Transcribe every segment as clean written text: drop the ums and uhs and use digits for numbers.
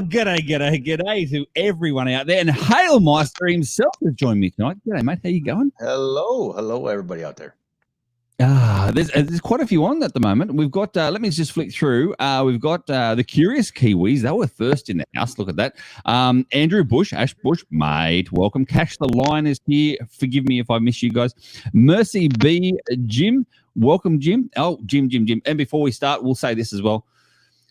g'day to everyone out there. And Halemeister himself has joined me tonight. G'day, mate. How you going? Hello, everybody out there. There's quite a few on at the moment. We've got, let me just flick through. We've got the Curious Kiwis. They were first in the house. Look at that. Andrew Bush, Ash Bush, mate, welcome. Cash the Line is here. Forgive me if I miss you guys. Mercy B, Jim, welcome, Jim. Oh, Jim. And before we start, we'll say this as well.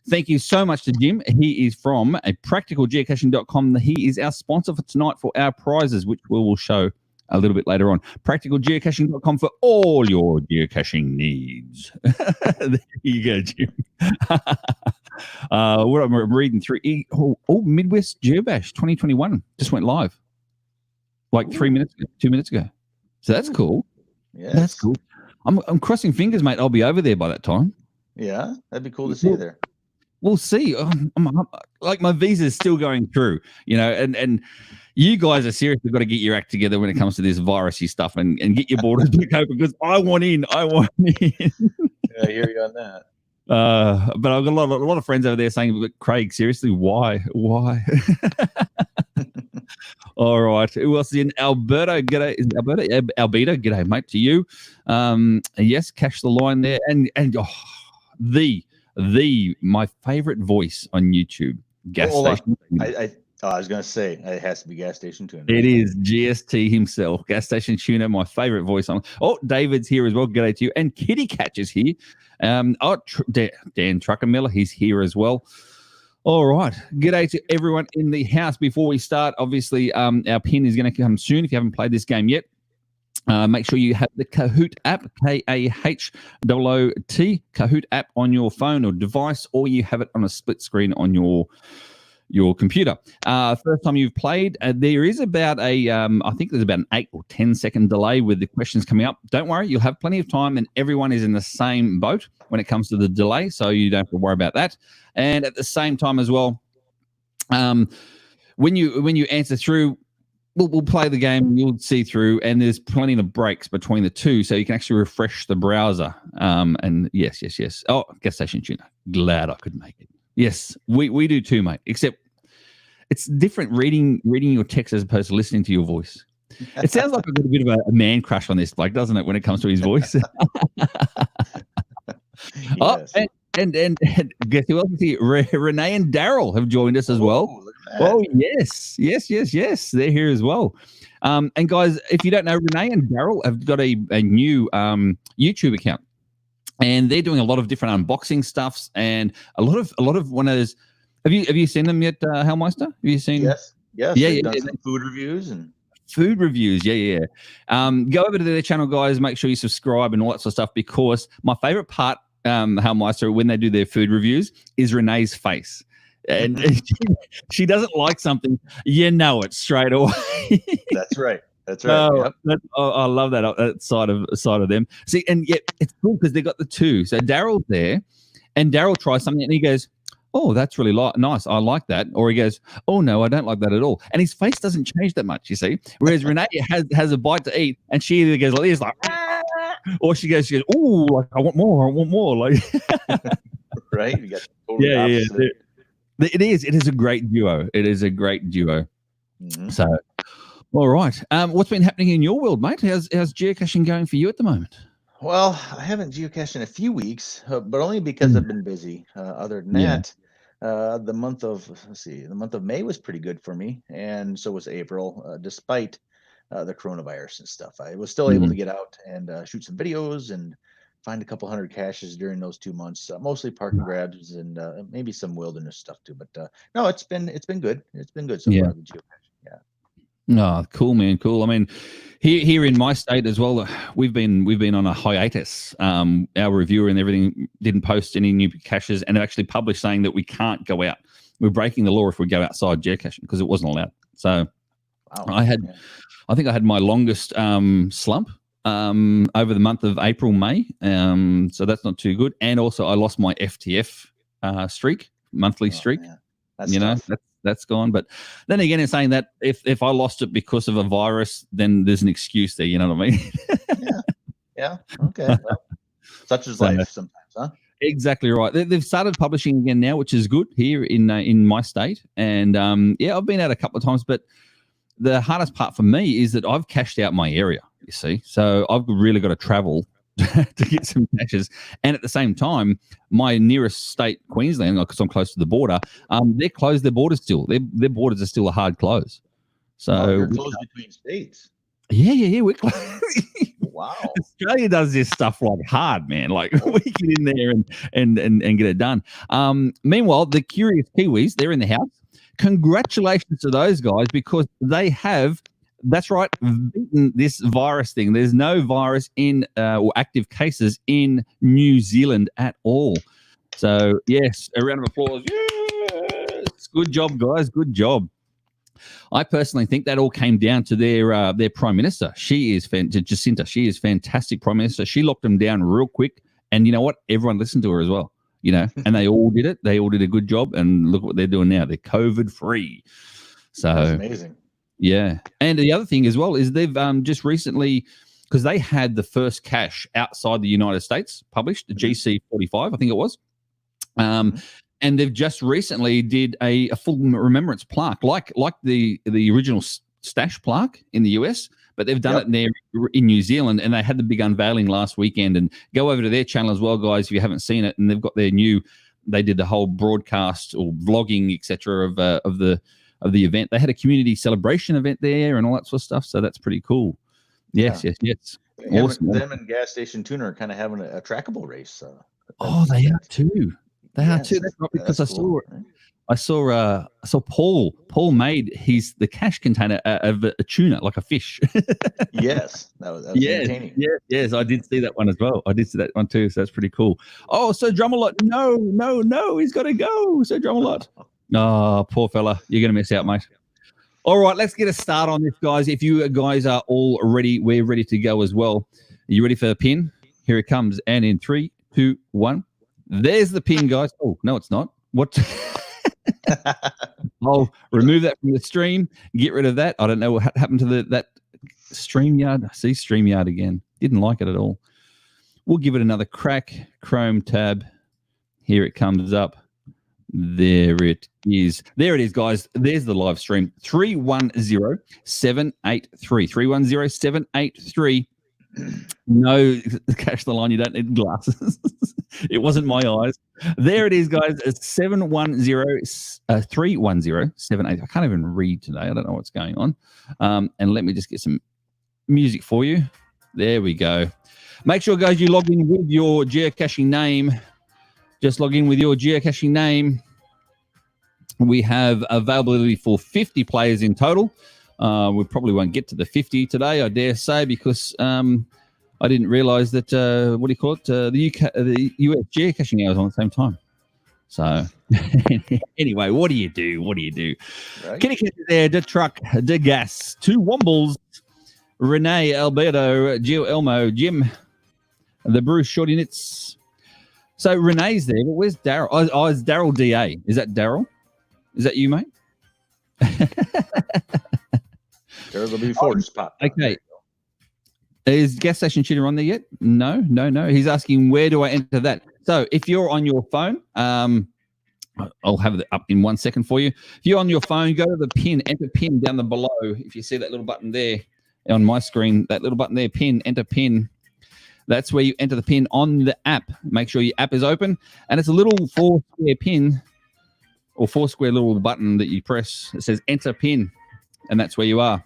Thank you so much to Jim. He is from practicalgeocaching.com. He is our sponsor for tonight for our prizes, which we will show a little bit later on. Practicalgeocaching.com for all your geocaching needs. There you go, Jim. What I'm reading through, Midwest Geobash 2021 just went live like 2 minutes ago. So that's cool. Yes. That's cool. I'm crossing fingers, mate. I'll be over there by that time. Yeah, that'd be cool to see you there. We'll see. I'm like my visa is still going through, and you guys are seriously got to get your act together when it comes to this virusy stuff and get your borders back open because I want in. Yeah, I hear you on that. But I've got a lot of friends over there saying, Craig, seriously, why? All right. Who else is in? Alberto, g'day. Is Alberto, g'day, mate, to you. Yes, Cash the Line there. And my favorite voice on YouTube, Gas Station. I was going to say, it has to be Gas Station Tuna. It is GST himself, Gas Station Tuna, my favorite voice on. Oh, David's here as well. G'day to you. And Kitty Catch is here. Dan Truckermiller, he's here as well. All right. G'day to everyone in the house. Before we start, obviously, our pin is going to come soon if you haven't played this game yet. Make sure you have the Kahoot app, Kahoot, Kahoot app on your phone or device, or you have it on a split screen on your computer. First time you've played, there is about I think there's about an 8 or 10 second delay with the questions coming up. Don't worry, you'll have plenty of time, and everyone is in the same boat when it comes to the delay, so you don't have to worry about that. And at the same time as well, when you answer through, we'll play the game, you'll see through, and there's plenty of breaks between the two, so you can actually refresh the browser. And yes. Oh, Gas Station Tuna. Glad I could make it. Yes, we do too, mate. Except it's different reading your text as opposed to listening to your voice. It sounds like I've got a bit of a man crush on this, like, doesn't it, when it comes to his voice? Yes. Oh, and guess who else is here? Renee and Daryl have joined us as well. Oh, yes. They're here as well. And guys, if you don't know, Renee and Daryl have got a new YouTube account. And they're doing a lot of different unboxing stuffs and a lot of one of those. Have you seen them yet, Halemeister? Have you seen? Yes. Yeah. Done some food reviews and food reviews. Yeah. Go over to their channel, guys. Make sure you subscribe and all that sort of stuff, because my favorite part, Halemeister, when they do their food reviews, is Renee's face. And she doesn't like something, it straight away. That's right. Yep. I love that side of them. See, and yet it's cool because they got the two. So Daryl's there, and Daryl tries something, and he goes, "Oh, that's really nice. I like that." Or he goes, "Oh no, I don't like that at all." And his face doesn't change that much, you see. Whereas Renee has a bite to eat, and she either goes like this, like, or she goes, "Oh, like I want more." Like, right? You got totally opposite. It is a great duo. Mm-hmm. So. All right. What's been happening in your world, mate? How's geocaching going for you at the moment? Well, I haven't geocached in a few weeks, but only because I've been busy. Other than that, the month of May was pretty good for me, and so was April, despite the coronavirus and stuff. I was still able to get out and shoot some videos and find a couple hundred caches during those 2 months, mostly park and grabs and maybe some wilderness stuff too. But no, it's been good. It's been good so far with geocaching. Yeah. No, cool, man, cool. I mean, here in my state as well, we've been on a hiatus. Our reviewer and everything didn't post any new caches, and actually published saying that we can't go out. We're breaking the law if we go outside geocaching because it wasn't allowed. So wow. I think I had my longest slump over the month of April, May. So that's not too good. And also I lost my FTF monthly streak. Yeah. That's tough. That's gone. But then again, it's saying that if I lost it because of a virus, then there's an excuse there. You know what I mean? Yeah. Okay. Well, such is life sometimes, huh? Exactly right. They've started publishing again now, which is good here in my state. And I've been out a couple of times, but the hardest part for me is that I've cashed out my area, you see. So I've really got to travel to get some caches. And at the same time, my nearest state, Queensland, because I'm close to the border, they're closed their borders still. Their borders are still a hard close. So you're closed between states. Yeah. We're close. Wow. Australia does this stuff like hard, man. Like we get in there and get it done. Meanwhile, the curious Kiwis, they're in the house. Congratulations to those guys because they have, that's right, beaten this virus thing. There's no virus in or active cases in New Zealand at all. So, yes, a round of applause. Yes! Good job, guys. Good job. I personally think that all came down to their Prime Minister. She is Jacinta. She is fantastic Prime Minister. She locked them down real quick. And you know what? Everyone listened to her as well. You know, and they all did it. They all did a good job. And look what they're doing now. They're COVID free. So that's amazing. Yeah. And the other thing as well is they've just recently, because they had the first cache outside the United States published, the GC45, I think it was. And they've just recently did a full remembrance plaque, like the original stash plaque in the US, but they've done it there in New Zealand, and they had the big unveiling last weekend. And go over to their channel as well, guys, if you haven't seen it. And they've got their new, they did the whole broadcast or vlogging, etc. of the event. They had a community celebration event there and all that sort of stuff. So that's pretty cool. Yes. Awesome. Them and Gas Station Tuner are kind of having a trackable race. They are too. They are too. That's right, because I saw Paul made the cache container of a tuna, like a fish. Yes, that was entertaining. Yes, I did see that one as well. I did see that one too, so that's pretty cool. Oh, Sir Drumalot, no, he's got to go, Sir Drumalot. Oh, poor fella, you're going to miss out, mate. All right, let's get a start on this, guys. If you guys are all ready, we're ready to go as well. Are you ready for the pin? Here it comes, and in 3, 2, 1. There's the pin, guys. Oh, no, it's not. What? I'll remove that from the stream. Get rid of that. I don't know what happened to that StreamYard. I see StreamYard again. Didn't like it at all. We'll give it another crack. Chrome tab. Here it comes up. There it is. There it is, guys. There's the live stream. 310-783. 310-783. No, catch the line. You don't need glasses. It wasn't my eyes. There it is, guys. It's 710-310-78. I can't even read today. I don't know what's going on. And let me just get some music for you. There we go. Make sure, guys, you log in with your geocaching name. Just log in with your geocaching name. We have availability for 50 players in total. We probably won't get to the 50 today, I dare say, because I didn't realize that, what do you call it? The US geocaching hours on the same time. So anyway, what do you do? Right. Kitty Cat there, the truck, the gas, 2 Wombles, Renee, Alberto, Gio Elmo, Jim, the Bruce Shorty Knits. So Renee's there, but where's Daryl? Oh, it's Daryl DA. Is that Daryl? Is that you, mate? There's a before spot. Okay. Is Gas Station Tuner on there yet? No. He's asking, where do I enter that? So if you're on your phone, I'll have it up in 1 second for you. If you're on your phone, go to the pin, enter pin down the below. If you see that little button there on my screen, that little button there, pin, enter pin. That's where you enter the pin on the app. Make sure your app is open. And it's a little 4-square pin or 4-square little button that you press. It says enter pin. And that's where you are.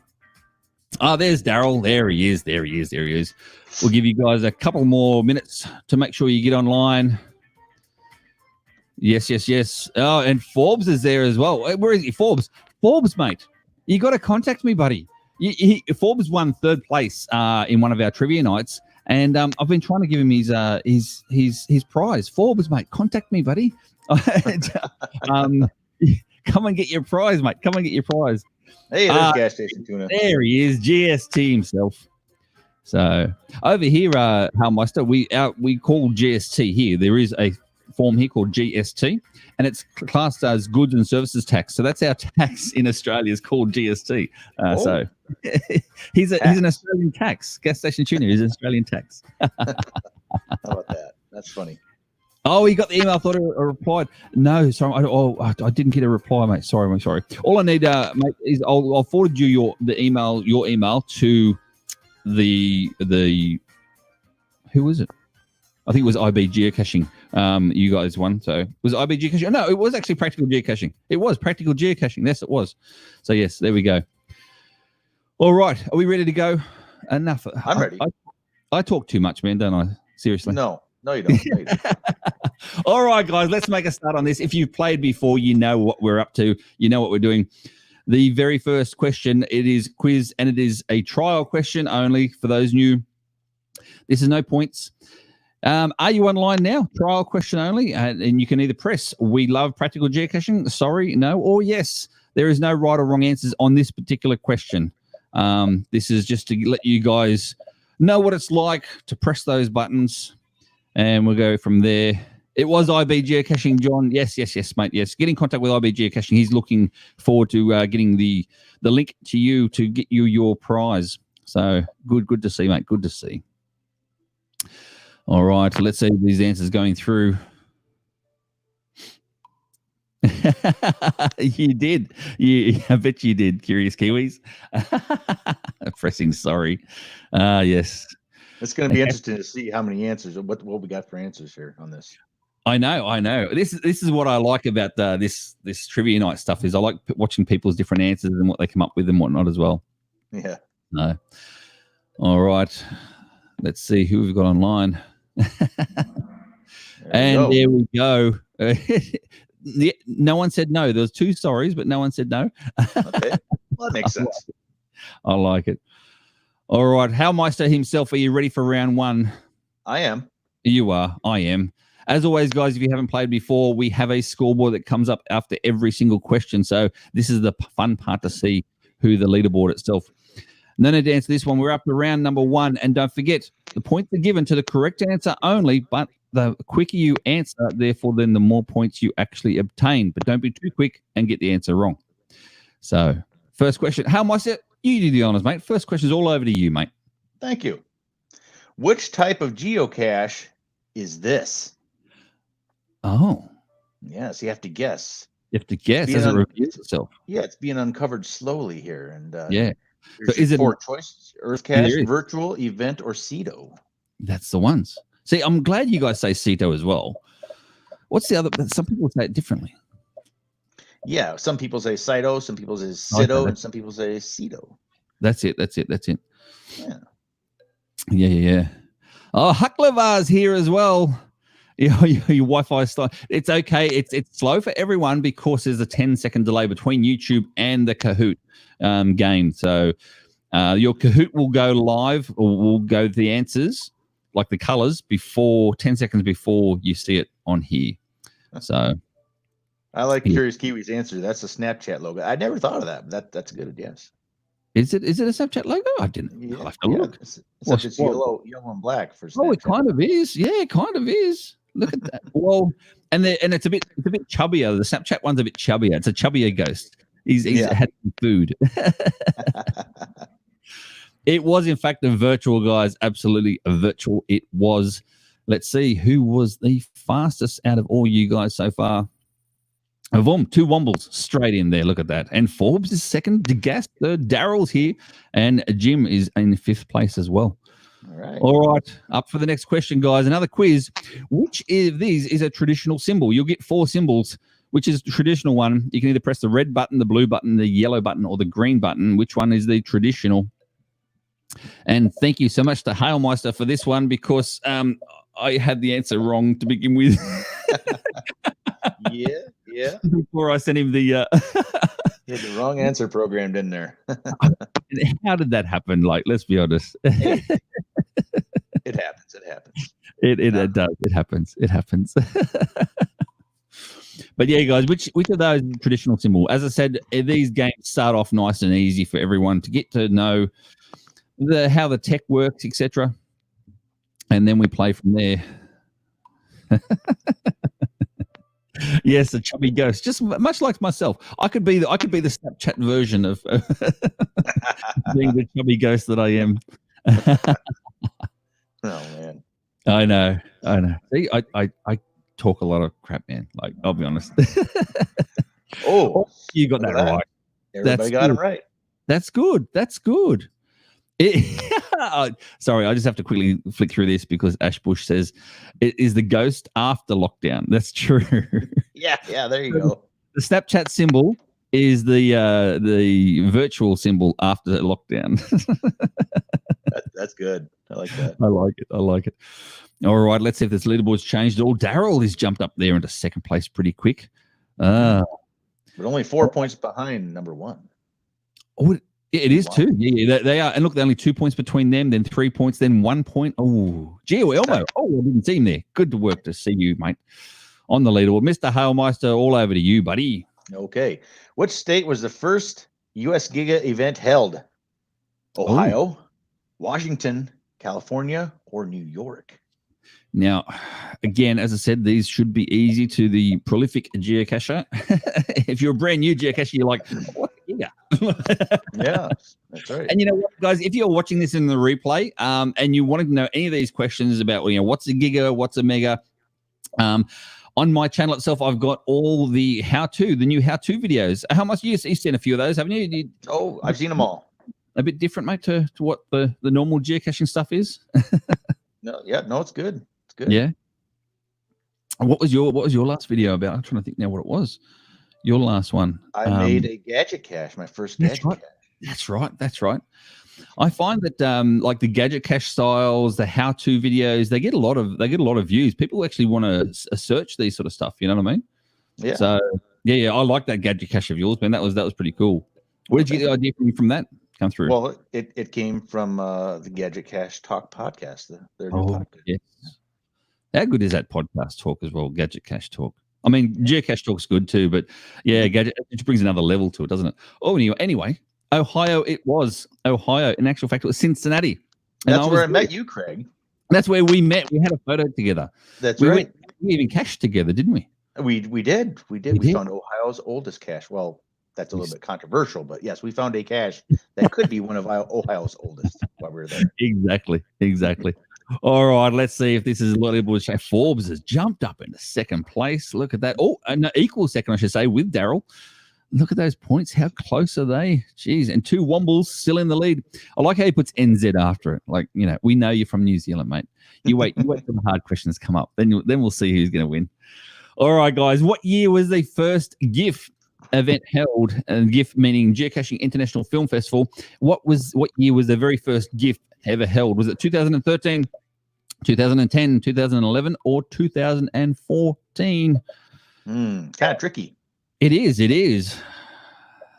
Oh, there's Daryl. There he is. We'll give you guys a couple more minutes to make sure you get online. Yes. Oh, and Forbes is there as well. Where is he? Forbes, mate. You got to contact me, buddy. Forbes won 3rd place in one of our trivia nights, and I've been trying to give him his prize. Forbes, mate, contact me, buddy. Come and get your prize, mate. Hey, there's Gas Station Tuna. There he is, GST himself. So over here, Halemeister, we call GST here. There is a form here called GST, and it's classed as goods and services tax. So that's our tax in Australia is called GST. So he's an Australian tax. Gas Station Tuner is an Australian tax. How about that? That's funny. Oh, he got the email. I thought I replied. No, sorry. I didn't get a reply, mate. Sorry, mate. Sorry. All I need, mate, is I'll forward you your email to the who was it? I think it was IB Geocaching. You guys won. So was it IB Geocaching? No, it was actually Practical Geocaching. It was Practical Geocaching. Yes, it was. So yes, there we go. All right, are we ready to go? Enough. I'm ready. I talk too much, man, don't I? Seriously. No, you don't. No, you don't. All right, guys, let's make a start on this. If you've played before, you know what we're up to. You know what we're doing. The very first question, it is quiz, and it is a trial question only for those new. This is no points. Are you online now? Trial question only, and you can either press "We love practical geocaching," sorry, no, or yes. There is no right or wrong answers on this particular question. This is just to let you guys know what it's like to press those buttons, and we'll go from there. It was IB Geocaching, John. Yes, mate. Yes, get in contact with IB Geocaching. He's looking forward to getting the link to you to get you your prize. So good to see, mate. Good to see. All right, let's see these answers going through. You did. I bet you did, Curious Kiwis. Pressing sorry. Yes. It's going to be interesting to see how many answers, what we got for answers here on this. I know. This is what I like about this trivia night stuff is I like watching people's different answers and what they come up with and whatnot as well. Yeah. No. All right. Let's see who we've got online. There we go. No one said no. There was 2 sorries, but no one said no. Okay. Well, that makes sense. I like it. All right. Halemeister himself, are you ready for round 1? I am. You are. I am. As always, guys, if you haven't played before, we have a scoreboard that comes up after every single question. So this is the fun part to see who the leaderboard itself. No need to answer this one. We're up to round number 1. And don't forget, the points are given to the correct answer only, but the quicker you answer, therefore, then the more points you actually obtain. But don't be too quick and get the answer wrong. So, first question. Halemeister, you do the honors, mate. First question is all over to you, mate. Thank you. Which type of geocache is this? Oh. Yes, you have to guess. You have to guess as it reveals itself. Yeah, it's being uncovered slowly here. And yeah. So is it 4 choices? Earth cache, virtual, event, or CETO? That's the ones. See, I'm glad you guys say CETO as well. What's the other? Some people say it differently. Yeah, some people say CETO, some people say CETO, and some people say CETO. That's it. Yeah. Yeah. Oh, Hucklevar's here as well. Your Wi-Fi slow. It's okay. It's slow for everyone because there's a 10-second delay between YouTube and the Kahoot game. So your Kahoot will go live, or will go the answers, like the colors, before 10 seconds before you see it on here. So I like Curious Kiwi's answer. That's a Snapchat logo. I never thought of that. That's a good guess. Is it a Snapchat logo? I didn't. Yeah, I'll have to look. It's yellow and black for Snapchat. Oh, it kind of is. Yeah, it kind of is. Look at that. Well, and it's a bit chubbier. The Snapchat one's a bit chubbier. It's a chubbier ghost. He's had some food. It was, in fact, a virtual, guys. Absolutely a virtual. It was. Let's see who was the fastest out of all you guys so far. Vom, 2 Wombles straight in there. Look at that. And Forbes is second. DeGast third. Daryl's here. And Jim is in 5th place as well. All right. Up for the next question, guys. Another quiz. Which of these is a traditional symbol? You'll get 4 symbols. Which is the traditional one? You can either press the red button, the blue button, the yellow button, or the green button. Which one is the traditional? And thank you so much to Halemeister for this one, because I had the answer wrong to begin with. Yeah. Before I sent him the... You had the wrong answer programmed in there. How did that happen? Like, let's be honest. It happens. It does. It happens. But yeah, guys, which of those is the traditional symbol? As I said, these games start off nice and easy for everyone to get to know how the tech works, etc. And then we play from there. Yes, a chubby ghost, just much like myself. I could be the Snapchat version of being the chubby ghost that I am. Oh man, I know. See, talk a lot of crap, man. Like, I'll be honest. Oh, you got that right. Everybody got it right. That's good. Sorry, I just have to quickly flick through this because Ash Bush says it is the ghost after lockdown. That's true. Yeah, there you go. The Snapchat symbol is the virtual symbol after lockdown. That's good. I like that. I like it. All right, let's see if this leaderboard's changed. Daryl has jumped up there into second place pretty quick. But only 4 points behind number one. Oh, it is too. Yeah, they are. And look, they're only 2 points between them, then 3 points, then 1 point. Oh, Elmo. Oh, I didn't see him there. Good work to see you, mate. On the leaderboard. Mr. Halemeister, all over to you, buddy. Okay. Which state was the first U.S. Giga event held? Ohio, Washington, California, or New York? Now, again, as I said, these should be easy to the prolific geocacher. If you're a brand new geocacher, you're like, what? Yeah. Yeah, that's right. And you know what, guys, if you're watching this in the replay and you wanted to know any of these questions about, what's a giga, what's a mega, on my channel itself, I've got all the new how-to videos. How much you've seen a few of those, haven't you? I've seen them all. A bit different, mate, to what the normal geocaching stuff is. No, it's good. It's good. Yeah. What was your last video about? I'm trying to think now what it was. Your last one. I made a gadget cache, my first gadget cache. That's right. I find that like the gadget cache styles, the how-to videos, they get a lot of views. People actually want to search these sort of stuff. You know what I mean? Yeah. So yeah, I like that gadget cache of yours, man. That was pretty cool. Where did you get the idea from that come through? Well, it came from the Gadget Cache Talk podcast. Their new podcast. Yes. How good is that podcast talk as well? Gadget Cache Talk. I mean, Geocache Talk's good too, but yeah, Gadget it brings another level to it, doesn't it? Oh, anyway, Ohio. It was Ohio. In actual fact, it was Cincinnati. And that's where I met you, Craig. That's where we met. We had a photo together. That's right. We even cached together, didn't we? We did. We found Ohio's oldest cache. Well, that's a little bit controversial, but yes, we found a cache that could be one of Ohio's oldest while we were there. Exactly. All right, let's see if this is a lot of people. Forbes has jumped up into second place. Look at that. Oh, no, equal second, I should say, with Daryl. Look at those points. How close are they? Jeez, and two Wombles still in the lead. I like how he puts NZ after it. Like, we know you're from New Zealand, mate. You wait till the hard questions come up. Then we'll see who's going to win. All right, guys. What year was the first GIF event held? And GIF meaning Geocaching International Film Festival. What year was the very first GIF ever held? Was it 2013, 2010, 2011, or 2014? Kind of tricky. It is.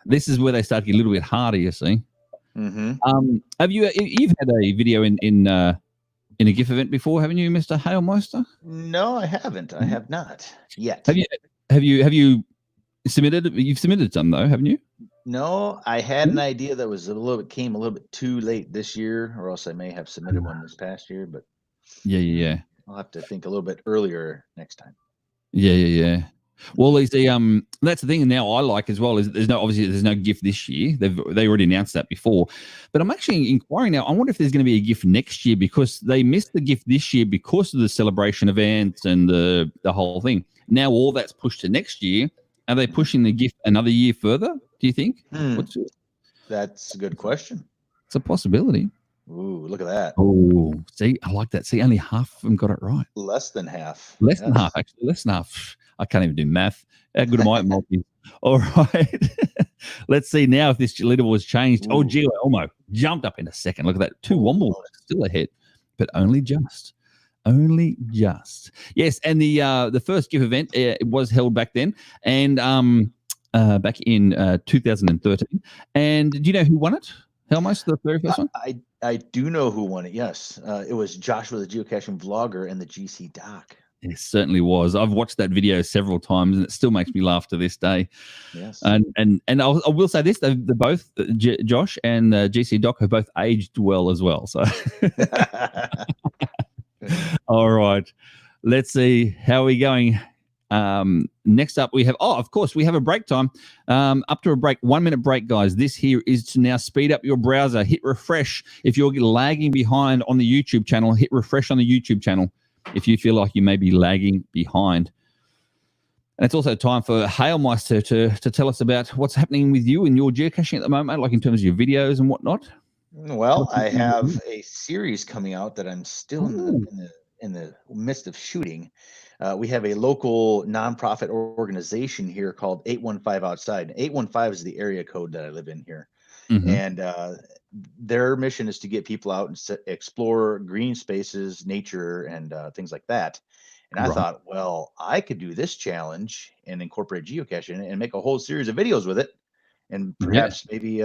This is where they start to get a little bit harder, you see. Mm-hmm. You've had a video in a GIF event before, haven't you, Mr. Halemeister? No, I haven't. I have not yet. Have you submitted? You've submitted some though, haven't you? No, I had an idea that came a little bit too late this year, or else I may have submitted one this past year. But yeah, I'll have to think a little bit earlier next time. Yeah. Well, that's the thing now I like as well is there's no GIF this year. They already announced that before, but I'm actually inquiring now. I wonder if there's going to be a GIF next year because they missed the GIF this year because of the celebration events and the whole thing. Now all that's pushed to next year. Are they pushing the GIF another year further? Do you think? That's a good question. It's a possibility. Ooh, look at that. Oh, see, I like that. See, only half of them got it right. Less than half. Less than half. I can't even do math. How good am I at multi? All right. Let's see now if this leaderboard has changed. Ooh. Oh, Geo Elmo jumped up in a second. Look at that. Two Wombles still ahead, but only just. Yes, and the first GIF event it was held back then, and back in 2013. And do you know who won it? Halemeister, the very first one? I do know who won it, yes. It was Joshua, the geocaching vlogger, and the GC Doc. It certainly was. I've watched that video several times, and it still makes me laugh to this day. Yes. And I will say this: they both Josh and GC Doc have both aged well as well. So, all right, let's see how are we going. Next up, we have of course we have a break time. Up to a break, 1 minute break, guys. This here is to now speed up your browser. Hit refresh if you're lagging behind on the YouTube channel. Hit refresh on the YouTube channel. if you feel like you may be lagging behind. And it's also time for Halemeister to tell us about what's happening with you and your geocaching at the moment, like in terms of your videos and whatnot. Well, I have a series coming out that I'm still in the midst of shooting. We have a local nonprofit organization here called 815 Outside. 815 is the area code that I live in here. And their mission is to get people out and explore green spaces, nature, and things like that. And I thought, well, I could do this challenge and incorporate geocaching and make a whole series of videos with it, and perhaps maybe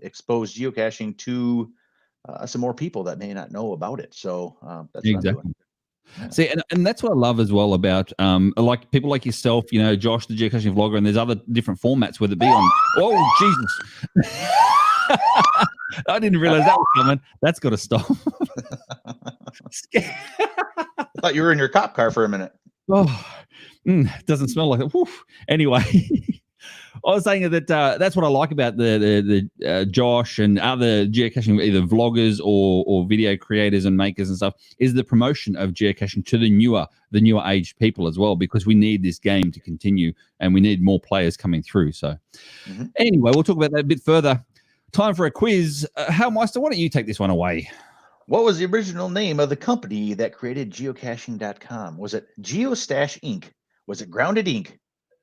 expose geocaching to some more people that may not know about it. So that's what I'm doing. Yeah. See, and that's what I love as well about like people like yourself, you know, Josh, the geocaching vlogger, and there's other different formats, whether it be on. Oh, Jesus. I didn't realize that was coming. That's got to stop. I thought you were in your cop car for a minute. Oh, doesn't smell like it. Whew. Anyway, I was saying that that's what I like about the Josh and other geocaching, either vloggers or video creators and makers and stuff, is the promotion of geocaching to the newer age people as well, because we need this game to continue and we need more players coming through. So anyway, we'll talk about that a bit further. Time for a quiz. Halemeister, why don't you take this one away? What was the original name of the company that created geocaching.com? Was it Geostash Inc.? Was it Grounded Inc.,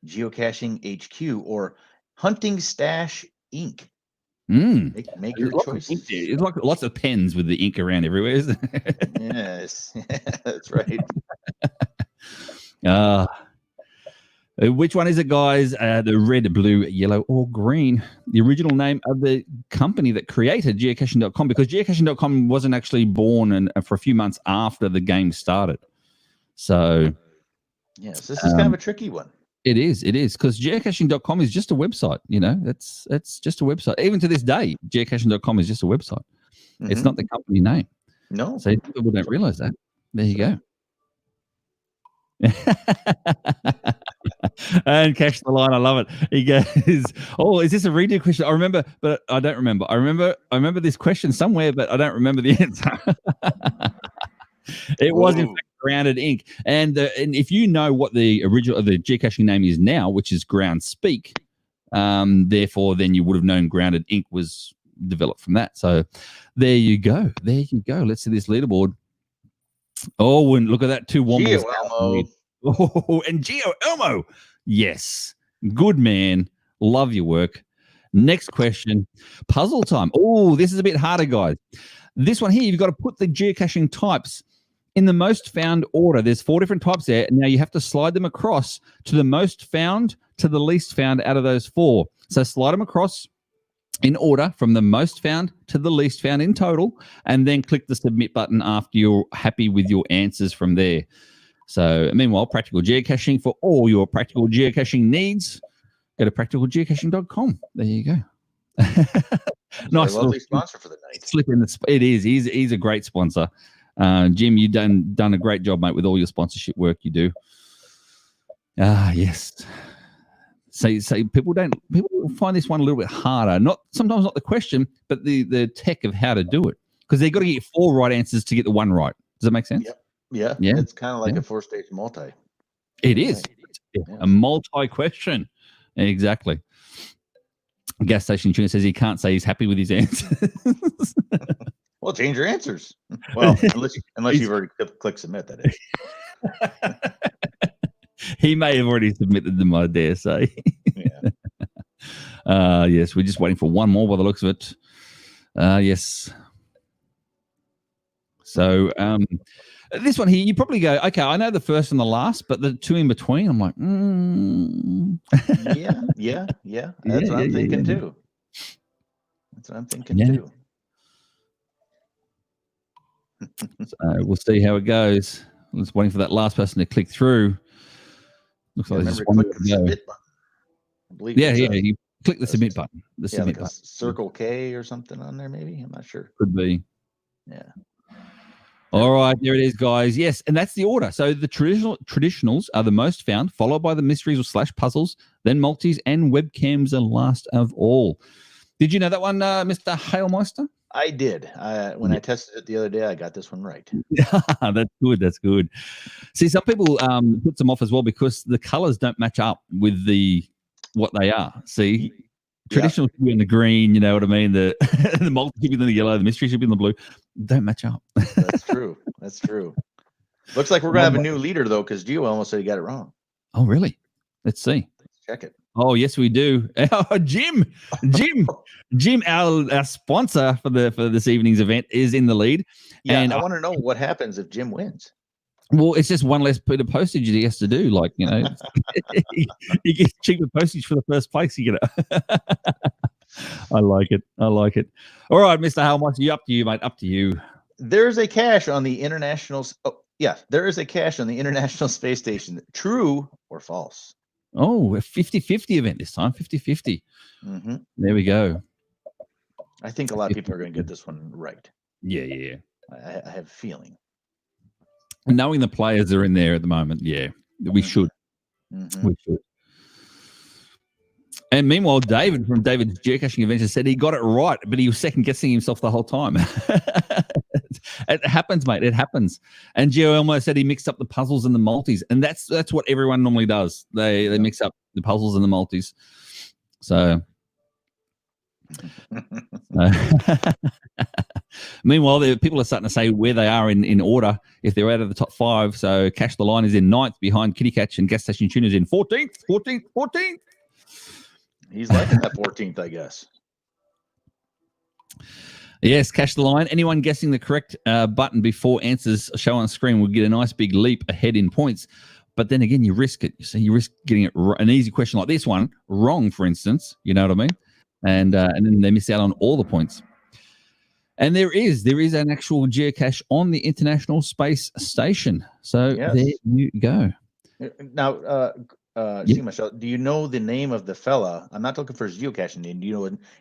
Geocaching HQ, or Hunting Stash Inc.? Make your choice. It's like lots of pens with the ink around everywhere, isn't it? Yes, that's right. Which one is it, guys? The red, blue, yellow, or green? The original name of the company that created geocaching.com, because geocaching.com wasn't actually born and for a few months after the game started. So, yes, this is kind of a tricky one. It is, because geocaching.com is just a website. You know, it's just a website. Even to this day, geocaching.com is just a website. It's not the company name. No, so people don't realize that. There you go. And Cash the line, I love it. He goes, "Oh, is this a redo question?" I remember, but I don't remember. I remember this question somewhere, but I don't remember the answer. It was in fact Grounded Inc. And if you know what the original of the geocaching name is now, which is Groundspeak, therefore then you would have known Grounded Inc. was developed from that. So there you go. Let's see this leaderboard. Oh, and look at that, two Wombats. Oh, and Geo Elmo. Yes. Good man. Love your work. Next question. Puzzle time. Oh, this is a bit harder, guys. This one here, you've got to put the geocaching types in the most found order. There's 4 different types there. Now you have to slide them across to the most found to the least found out of those 4. So slide them across in order from the most found to the least found in total, and then click the submit button after you're happy with your answers from there. So meanwhile, practical geocaching for all your practical geocaching needs. Go to practicalgeocaching.com. There you go. Nice, lovely sponsor for the night. Slip in the. It is. He's a great sponsor. Jim, you've done a great job, mate, with all your sponsorship work you do. Yes. So people find this one a little bit harder. Sometimes not the question, but the tech of how to do it, because they've got to get 4 right answers to get the one right. Does that make sense? Yep. Yeah. It's kind of like a 4-stage multi. It is a multi question. Exactly. Gas station tuner says he can't say he's happy with his answers. Well, change your answers. Well, unless you've already clicked submit, that is. He may have already submitted them, I dare say. Yes, we're just waiting for one more by the looks of it. Yes. So this one here, you probably go, okay, I know the first and the last, but the 2 in between, I'm like, Yeah. That's what I'm thinking too. That's what I'm thinking too. So we'll see how it goes. I'm just waiting for that last person to click through. Looks like there's just one more to go. Button. I believe you click the submit button. The submit button. Circle K or something on there, maybe. I'm not sure. Could be. Yeah. All right, there it is, guys. Yes, and that's the order. So the traditionals are the most found, followed by the mysteries or / puzzles, then multis, and webcams are last of all. Did you know that one, Mr. Halemeister? I did. When I tested it the other day, I got this one right. That's good. That's good. See, some people put them off as well because the colors don't match up with what they are. See, traditional should be in the green, you know what I mean? The the multi should be in the yellow, the mystery should be in the blue. Don't match up. That's true. That's true. Looks like we're gonna have a new leader though, because Gio almost said he got it wrong. Oh, really? Let's see. Let's check it. Oh, yes, we do. Jim, our sponsor for this evening's event, is in the lead. Yeah, and I want to know what happens if Jim wins. Well, it's just one less bit of postage he has to do. Like, you know, he gets cheaper postage for the first place. You know, I like it. I like it. All right, Mr. Halemeister, up to you, mate. Up to you. There's a cache on the international. Oh, yeah, there is a cache on the International Space Station. True or false? Oh, a 50-50 event this time. 50-50. Mm-hmm. There we go. I think a lot of people are going to get this one right. Yeah. I have a feeling. Knowing the players are in there at the moment, yeah, we should. Mm-hmm. We should. And meanwhile, David from David's Geocaching Adventures said he got it right, but he was second guessing himself the whole time. It happens, mate. It happens. And Gio almost said he mixed up the puzzles and the multis, and that's what everyone normally does. They mix up the puzzles and the multis. So. Meanwhile, people are starting to say where they are in order if they're out of the top 5. So Cash the Line is in 9th behind Kitty Catch, and Gas Station Tuner's in 14th. He's liking that 14th, I guess. Yes, Cash the Line. Anyone guessing the correct button before answers show on screen will get a nice big leap ahead in points. But then again, you risk it. You risk getting it an easy question like this one wrong, for instance. You know what I mean? And then they miss out on all the points. And there is an actual geocache on the International Space Station. So There you go. Now, see, Michelle, do you know the name of the fella? I'm not looking for his geocaching name. Do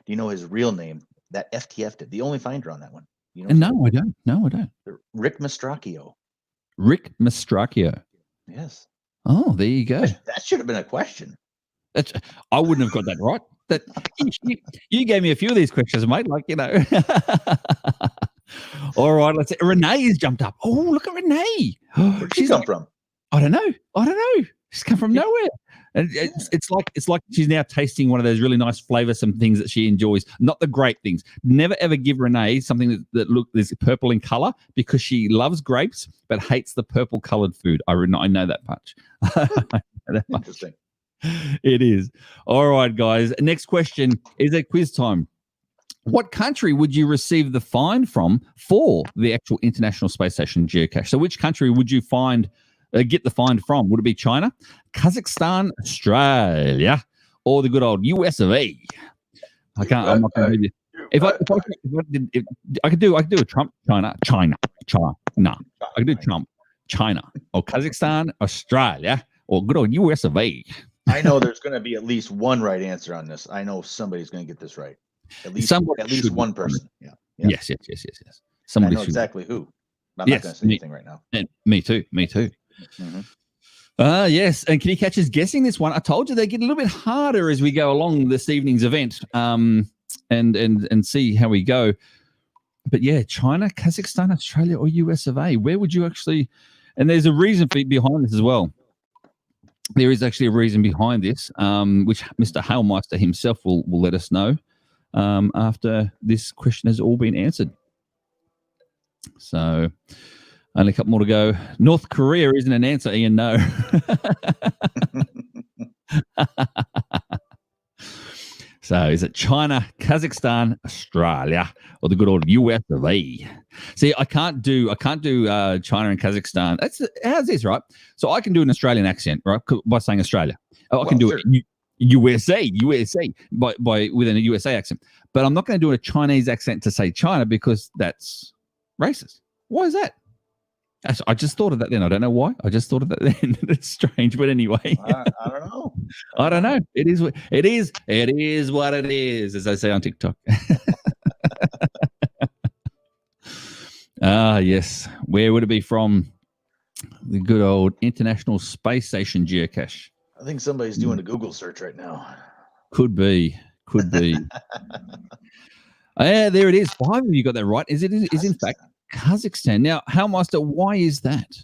you know his real name? That FTF did. The only finder on that one. You know? No, I don't. No, I don't. Rick Mastracchio. Rick Mastracchio. Yes. Oh, there you go. That should have been a question. I wouldn't have got that right. That you gave me a few of these questions, mate. Like, you know. All right, let's see. Renee's jumped up. Oh, look at Renee. Where'd she come from? I don't know. She's come from nowhere. And it's like she's now tasting one of those really nice flavoursome things that she enjoys, not the grape things. Never ever give Renee something that is purple in colour, because she loves grapes but hates the purple coloured food. I know that much. Interesting. It is. All right, guys. Next question is a quiz time. What country would you receive the find from for the actual International Space Station geocache? So which country would you get the find from? Would it be China, Kazakhstan, Australia, or the good old US of A? I'm not going to give you. I could do a Trump, China. No, I could do Trump, China, or Kazakhstan, Australia, or good old US of A. I know there's going to be at least one right answer on this. I know somebody's going to get this right. At least one person. Yeah. Yes. Somebody I know exactly who. I'm not going to say anything right now. And me too. Mm-hmm. Yes, and Kitty Catch is guessing this one. I told you they get a little bit harder as we go along this evening's event, and see how we go. But yeah, China, Kazakhstan, Australia, or US of A. Where would you actually? And there's a reason behind this as well. There is actually a reason behind this, which Mr. Halemeister himself will let us know after this question has all been answered. So only a couple more to go. North Korea isn't an answer, Ian. No. So is it China, Kazakhstan, Australia, or the good old US of A? See, I can't do China and Kazakhstan. How's this, right? So I can do an Australian accent, right, by saying Australia. I can do it USA by with a USA accent. But I'm not going to do a Chinese accent to say China, because that's racist. Why is that? I just thought of that then. I don't know why. I just thought of that then. It's strange, but anyway. I don't know. I don't know. It is what it is, as I say on TikTok. Yes. Where would it be from? The good old International Space Station geocache. I think somebody's doing a Google search right now. Could be. There it is. 5 of you got that right. Is in fact Kazakhstan. Now, Halemeister, why is that?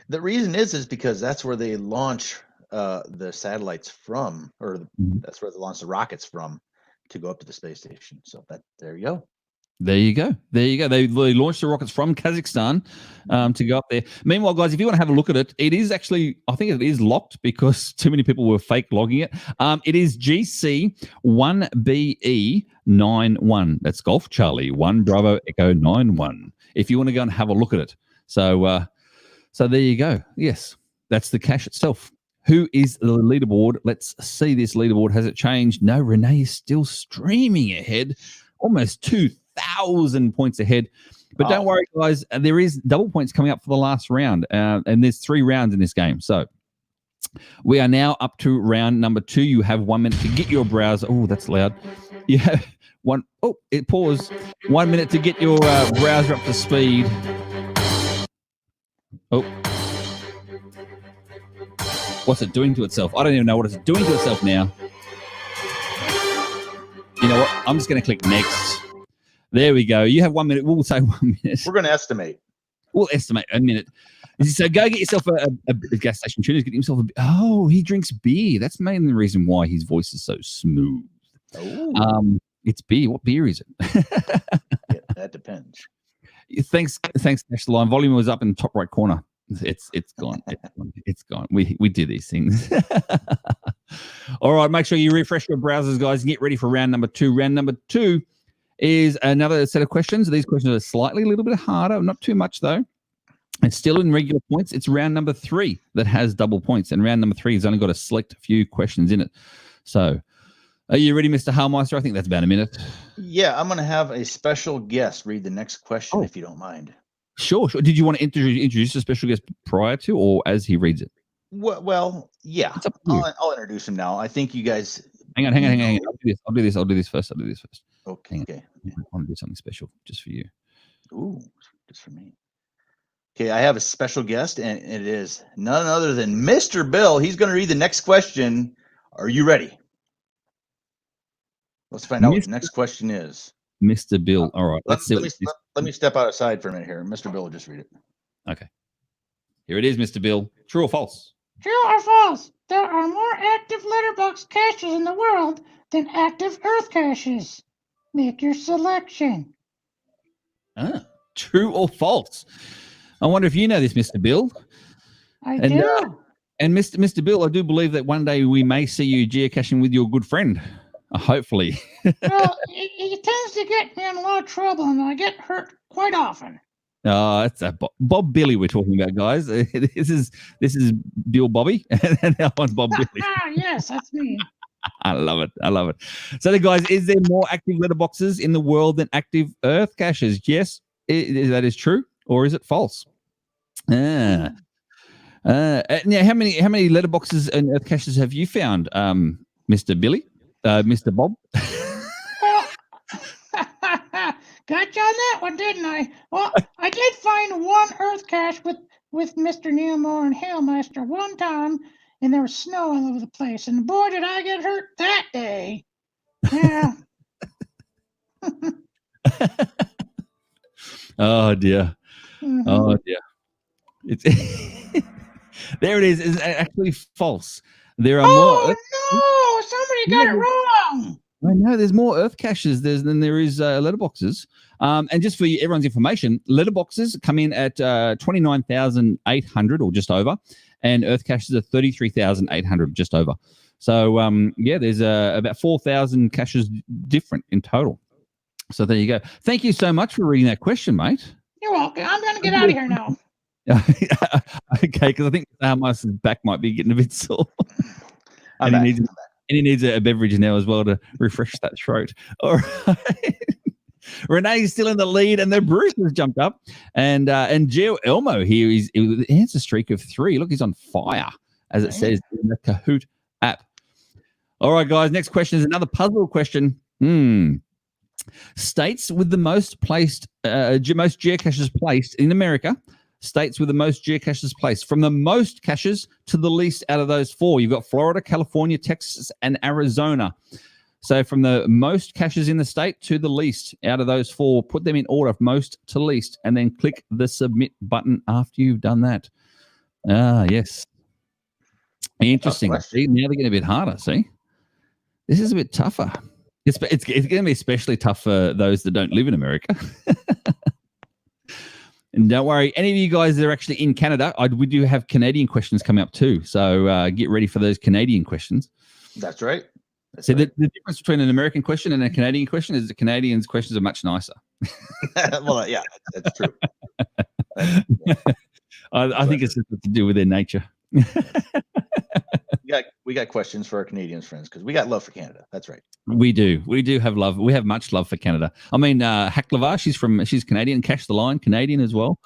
The reason is because that's where they launch the satellites from, or that's where they launch the rockets from to go up to the space station. So there you go. There you go. They launched the rockets from Kazakhstan to go up there. Meanwhile, guys, if you want to have a look at it, it is actually, I think it is locked because too many people were fake logging it. It is GC1BE91. That's Golf Charlie 1 Bravo Echo 91. If you want to go and have a look at it. So there you go. Yes, that's the cache itself. Who is the leaderboard? Let's see this leaderboard. Has it changed? No, Renee is still streaming ahead, almost 2,000 points ahead. But don't worry, guys. There is double points coming up for the last round, and there's 3 rounds in this game. So we are now up to round number 2. You have 1 minute to get your browser. Oh, that's loud. You have one. Oh, it paused. 1 minute to get your browser up to speed. Oh. What's it doing to itself? I don't even know what it's doing to itself now. You know what? I'm just going to click next. There we go. You have 1 minute. We'll say 1 minute. We're going to estimate. We'll estimate a minute. So go get yourself a gas station tuner. Get himself he drinks beer. That's mainly the reason why his voice is so smooth. Oh. It's beer. What beer is it? Yeah, that depends. Thanks, Nash. The line volume was up in the top right corner. It's gone. It's gone. We do these things. All right, make sure you refresh your browsers, guys, and get ready for round number 2. Round number 2 is another set of questions. These questions are slightly a little bit harder, not too much though. It's still in regular points. It's round number 3 that has double points, and round number 3 has only got a select few questions in it. So, are you ready, Mr. Halemeister? I think that's about a minute. Yeah, I'm going to have a special guest read the next question, if you don't mind. Sure. Did you want to introduce a special guest prior to, or as he reads it? Well, yeah. I'll introduce him now. I think you guys. Hang on. I'll do this first. Okay. I want to do something special just for you. Ooh, just for me. Okay, I have a special guest, and it is none other than Mr. Bill. He's going to read the next question. Are you ready? Let's find out what the next question is. Mr. Bill. All right. Let me step outside for a minute here. Mr. Bill will just read it. Okay. Here it is, Mr. Bill. True or false? True or false? There are more active letterbox caches in the world than active Earth caches. Make your selection. True or false? I wonder if you know this, Mr. Bill. I do. And Mr. Bill, I do believe that one day we may see you geocaching with your good friend. Hopefully. Well, he tends to get me in a lot of trouble, and I get hurt quite often. It's Bob Billy we're talking about, guys. This is Bill Bobby, and that one's Bob Billy. Yes, that's me. I love it. So, guys, is there more active letterboxes in the world than active Earth caches? Yes, that is true, or is it false? Now, how many letterboxes and Earth caches have you found, Mr. Billy? Mr. Bob? Well, got you on that one, didn't I? Well, I did find one Earth cache with Mr. Neilmore and Halemeister one time, and there was snow all over the place, and boy, did I get hurt that day. Yeah. Oh, dear. Mm-hmm. Oh, dear. It's there it is. It's actually false. There are more. No! Somebody got it wrong. I know there's more Earth caches than there is letterboxes. And just for everyone's information, letterboxes come in at 29,800 or just over, and Earth caches are 33,800 just over. So there's about 4,000 caches different in total. So there you go. Thank you so much for reading that question, mate. You're welcome. I'm going to get out of here now. Okay, because I think my back might be getting a bit sore. And he needs a beverage now as well to refresh that throat. All right. Renee's still in the lead, and the Bruce has jumped up. And Geo Elmo here is a streak of 3. Look, he's on fire, as it says in the Kahoot app. All right, guys. Next question is another puzzle question. States with the most geocaches placed in America. States with the most geocaches placed, from the most caches to the least out of those 4. You've got Florida, California, Texas, and Arizona. So from the most caches in the state to the least out of those 4, put them in order, most to least, and then click the submit button after you've done that. Yes. Interesting. See, now they're getting a bit harder, see? This is a bit tougher. It's going to be especially tough for those that don't live in America. And don't worry, any of you guys that are actually in Canada, we do have Canadian questions coming up too. So get ready for those Canadian questions. That's right. The difference between an American question and a Canadian question is the Canadians' questions are much nicer. Well, yeah, that's true. I think it's just to do with their nature. We got questions for our Canadian friends because we got love for Canada. That's right. We do have love. We have much love for Canada. I mean, Haklava, she's Canadian. Cash the Line, Canadian as well.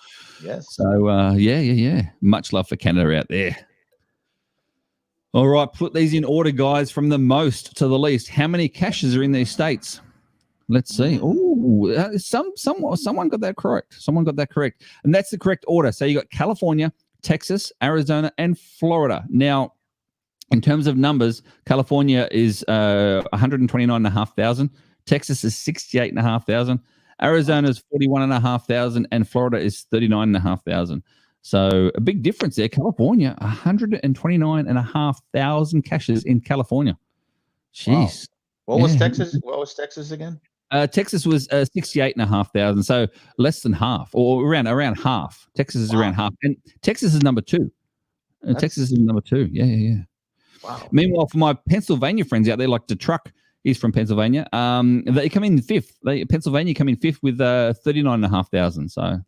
Yes. So yeah. Much love for Canada out there. All right, put these in order, guys, from the most to the least. How many caches are in these states? Let's see. Oh, someone got that correct. Someone got that correct, and that's the correct order. So you got California, Texas, Arizona, and Florida. Now, in terms of numbers, California is 129,500. Texas is 68,500. Arizona is 41,500, and Florida is 39,500. So a big difference there. California, 129,500 caches in California. Jeez. Wow. What was Texas? What was Texas again? Texas was 68,500. So less than half, or around half. Texas is around half, and Texas is number 2. Texas is number 2. Yeah. Wow. Meanwhile, for my Pennsylvania friends out there, like the truck, he's from Pennsylvania. They come in 5th. Pennsylvania come in 5th with 39,500.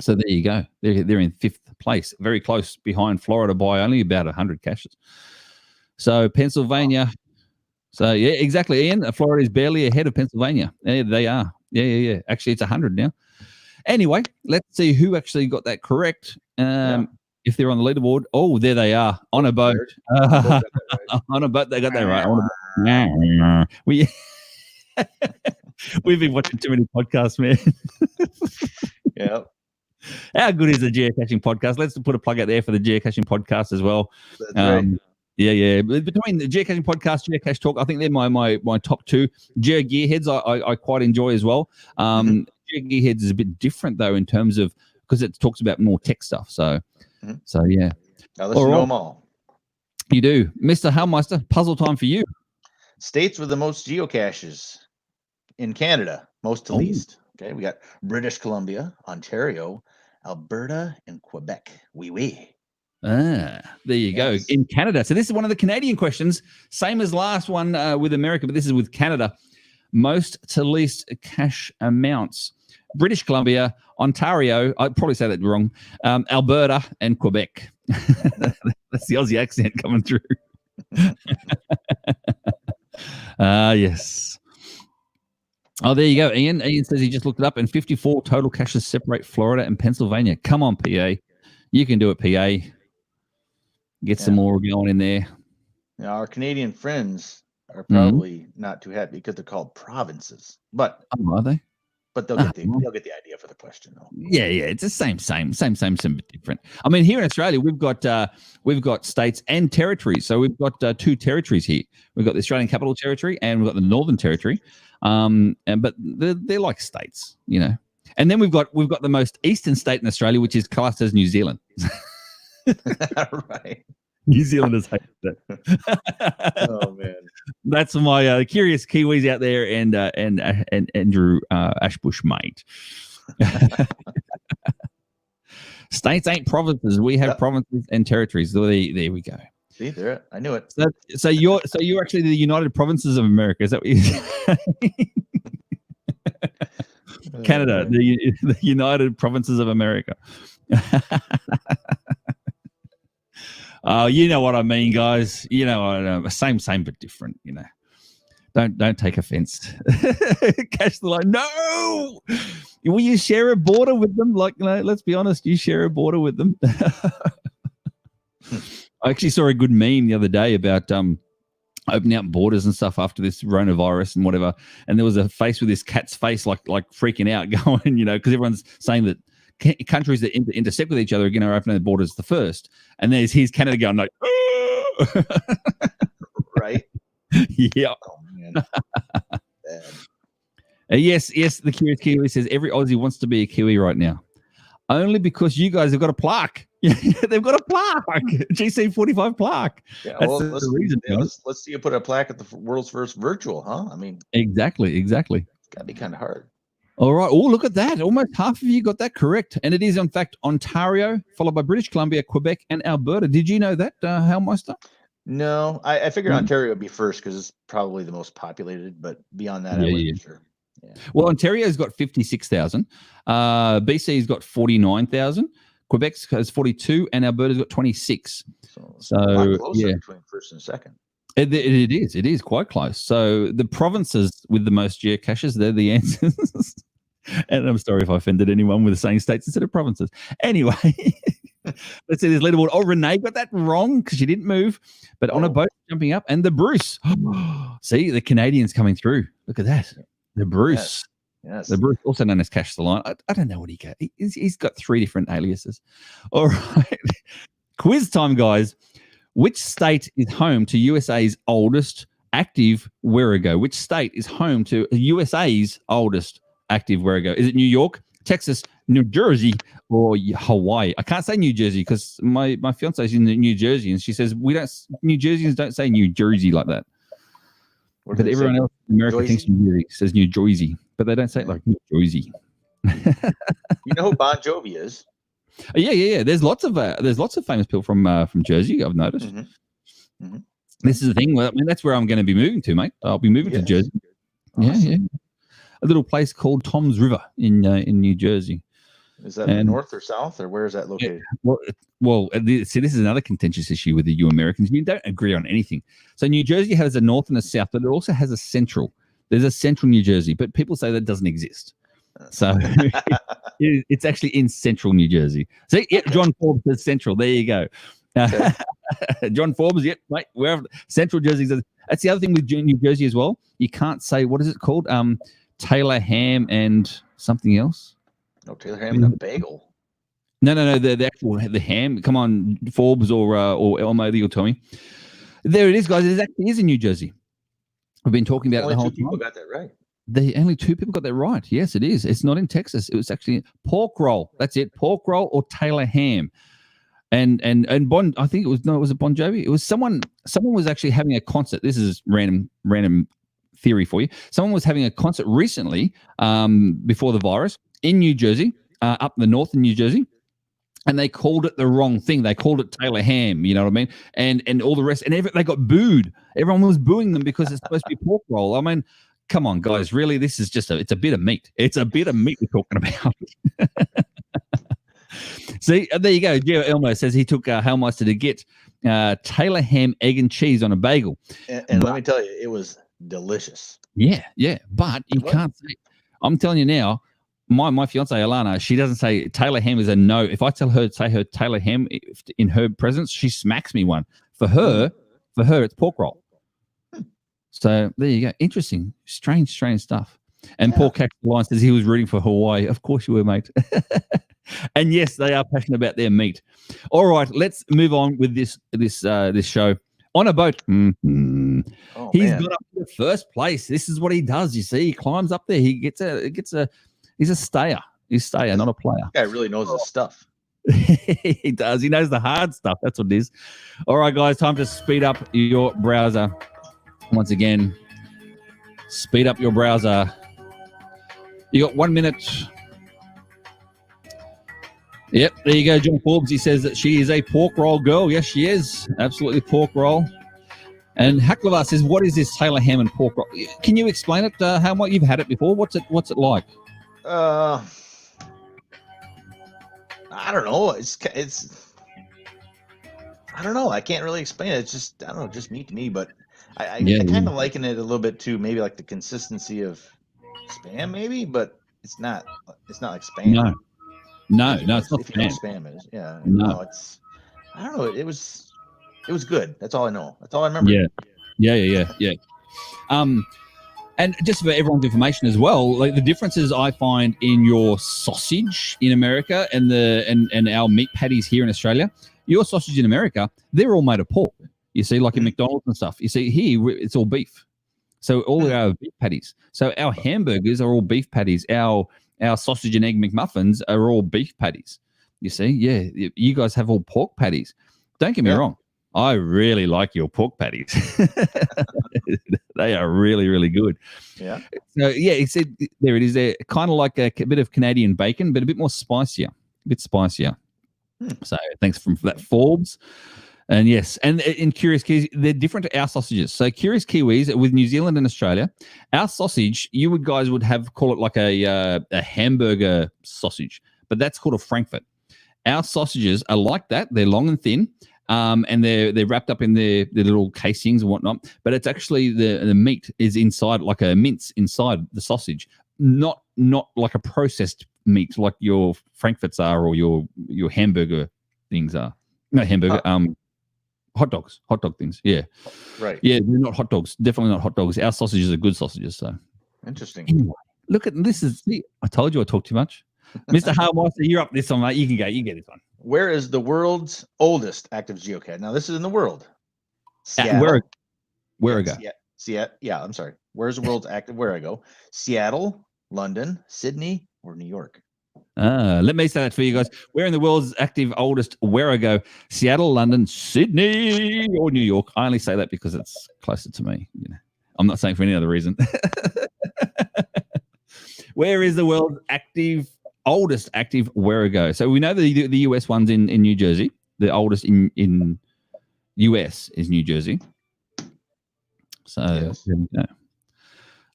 So there you go. They're in 5th place, very close behind Florida by only about 100 caches. So Pennsylvania. So yeah, exactly. Ian, Florida is barely ahead of Pennsylvania. Yeah, they are. Yeah. Actually, it's 100 now. Anyway, let's see who actually got that correct. If they're on the leaderboard. Oh, there they are on a boat. On a boat, they got that right. We've been watching too many podcasts, man. Yeah. How good is the geocaching podcast? Let's put a plug out there for the geocaching podcast as well. That's right. Yeah. Between the geocaching podcast, geocache talk, I think they're my top 2. Geo Gearheads, I quite enjoy as well. Geo Gearheads is a bit different though in terms of because it talks about more tech stuff. So yeah. Now let's know them all. You do, Mr. Halemeister. Puzzle time for you. States with the most geocaches in Canada, most to least. Okay, we got British Columbia, Ontario, Alberta, and Quebec. There you go. In Canada. So this is one of the Canadian questions, same as last one with America, but this is with Canada. Most to least cache amounts. British Columbia, Ontario, I'd probably say that wrong, Alberta, and Quebec. That's the Aussie accent coming through. Yes. Oh, there you go, Ian. Ian says he just looked it up, and 54 total caches separate Florida and Pennsylvania. Come on, PA. You can do it, PA. Get some more going in there. Now, our Canadian friends are probably not too happy because they're called provinces. But are they? But they'll get the idea for the question, though. Yeah. It's the same, but different. I mean, here in Australia, we've got states and territories. So we've got 2 territories here. We've got the Australian Capital Territory and we've got the Northern Territory. But they're like states, you know. And then we've got the most eastern state in Australia, which is classed as New Zealand. Right. New Zealanders hate that. Oh man, that's my curious Kiwis out there, and Andrew Ashbush, mate. States ain't provinces. We have provinces and territories. There we go. See there, I knew it. So you're actually the United Provinces of America. Is that what you? Canada, the United Provinces of America. Oh, you know what I mean, guys. You know, same, but different. You know, don't take offense. Cache the line. No, will you share a border with them? Like, you know, let's be honest. You share a border with them. I actually saw a good meme the other day about opening up borders and stuff after this coronavirus and whatever. And there was a face with this cat's face, like freaking out, going, you know, because everyone's saying that countries that intersect with each other are going to open their borders the first. And here's Canada going like, right. Yeah. Oh man. Bad. Yes. The Curious Kiwi says every Aussie wants to be a Kiwi right now. Only because you guys have got a plaque. They've got a plaque. GC45 plaque. Yeah, That's well, the reason. let's see you put a plaque at the world's first virtual, huh? I mean, Exactly. it's gotta be kind of hard. All right. Oh, look at that. Almost half of you got that correct. And it is, in fact, Ontario, followed by British Columbia, Quebec, and Alberta. Did you know that, Halemeister? No, I figured Ontario would be first because it's probably the most populated, but beyond that, I wasn't sure. Yeah. Well, Ontario's got 56,000. BC's got 49,000. Quebec has 42, and Alberta's got 26. So a lot closer between first and second. It is. It is quite close. So the provinces with the most geocaches, they're the answers. And I'm sorry if I offended anyone with saying states instead of provinces. Anyway, let's see this leaderboard. Oh, Renee got that wrong because she didn't move. But on a boat jumping up, and the Bruce. See, the Canadians coming through. Look at that. The Bruce. Yes. The Bruce, also known as Cash the Line. I don't know what he got. He's got 3 different aliases. All right. Quiz time, guys. Which state is home to USA's oldest active Wherigo? Which state is home to USA's oldest active Wherigo? Is it New York, Texas, New Jersey, or Hawaii? I can't say New Jersey because my fiance is in New Jersey, and she says New Jerseyans don't say New Jersey like that. But everyone else in America thinks New Jersey says New Jersey, but they don't say it like New Jersey. You know who Bon Jovi is? Yeah. There's lots of famous people from Jersey. I've noticed. Mm-hmm. This is the thing. I mean, that's where I'm going to be moving to, mate. I'll be moving to Jersey. Awesome. Yeah. A little place called Tom's River in New Jersey. Is that north or south, or where is that located? Well, see, this is another contentious issue with you Americans. You don't agree on anything. So New Jersey has a north and a south, but it also has a central. There's a central New Jersey, but people say that doesn't exist. So it's actually in central New Jersey. See, John Forbes says central. There you go. Okay. John Forbes, mate. Wherever central Jersey. That's the other thing with New Jersey as well. You can't say, what is it called? Taylor ham and something else. No, Taylor ham and a bagel. No. The actual ham. Come on, Forbes or Elmo, you'll tell me. There it is, guys. It actually is in New Jersey. We've been talking about it the whole time. People got that right. Only 2 people got that right. Yes, it is. It's not in Texas. It was actually pork roll. That's it. Pork roll or Taylor ham. And Bon, I think it was it Bon Jovi? It was someone was actually having a concert. This is random theory for you. Someone was having a concert recently before the virus in New Jersey, up in the north in New Jersey. And they called it the wrong thing. They called it Taylor ham, you know what I mean? And all the rest. And they got booed. Everyone was booing them because it's supposed to be pork roll. I mean, come on, guys. Really, this is it's a bit of meat. It's a bit of meat we're talking about. See, there you go. Gio Elmo says he took Halemeister to get Taylor ham, egg, and cheese on a bagel. And let me tell you, it was delicious. Yeah. But you can't say. I'm telling you now, my fiance Alana, she doesn't say Taylor ham is a no. If I tell her say her Taylor ham in her presence, she smacks me one. For her, it's pork roll. So there you go. Interesting, strange stuff. And Paul Caxline says he was rooting for Hawaii. Of course you were, mate. And yes, they are passionate about their meat. All right, let's move on with this show. On a boat. Mm-hmm. Oh, He's got up to the first place. This is what he does. You see, he climbs up there. He's a stayer. He's a stayer, not a player. This guy really knows his stuff. He does. He knows the hard stuff. That's what it is. All right, guys, time to speed up your browser. Once again, speed up your browser. You got 1 minute. Yep, there you go. John Forbes, he says that she is a pork roll girl. Yes, she is. Absolutely pork roll. And Haklavar says, what is this Taylor ham and pork roll? Can you explain it? How much you've had it before? What's it like? I don't know. It's I don't know. I can't really explain it. It's just, I don't know, just meat to me. But I kind of liken it a little bit to maybe like the consistency of Spam, maybe, but it's not like Spam. No, it's not Spam. You know what Spam is. Yeah. No, it's, I don't know. It was good. That's all I know. That's all I remember. Yeah. And just for everyone's information as well, like the differences I find in your sausage in America and our meat patties here in Australia, your sausage in America, they're all made of pork. You see, like in McDonald's and stuff. You see here, it's all beef. So all our beef patties. So our hamburgers are all beef patties. Our sausage and egg McMuffins are all beef patties. You see, yeah, you guys have all pork patties. Don't get me wrong. I really like your pork patties. They are really, really good. Yeah. So yeah, he said there it is. There, kind of like a bit of Canadian bacon, but a bit more spicier. A bit spicier. So thanks for that, Forbes. And yes, and in Curious Kiwis, they're different to our sausages. So Curious Kiwis with New Zealand and Australia, our sausage, you guys would call it like a hamburger sausage, but that's called a Frankfurt. Our sausages are like that. They're long and thin, and they're wrapped up in their little casings and whatnot. But it's actually the meat is inside, like a mince inside the sausage, not like a processed meat like your Frankfurts are or your hamburger things are. No hamburger. Hot dog things. Yeah. Right. Yeah, they're not hot dogs. Definitely not hot dogs. Our sausages are good sausages. So interesting. Anyway, look at this. I told you I talk too much. Mr. Halemeister, you're up this one, mate. You can go. You get this one. Where is the world's oldest active geocache? Now, this is in the world. Seattle. Where I go? Yeah, I'm sorry. Where's the world's active? Where I go? Seattle, London, Sydney, or New York? Let me say that for you guys. Where in the world's active oldest? Where I go? Seattle, London, Sydney, or New York. I only say that because it's closer to me. You know, I'm not saying for any other reason. Where is the world's oldest active where I go? So we know the US one's in New Jersey. The oldest in US is New Jersey. So there we go.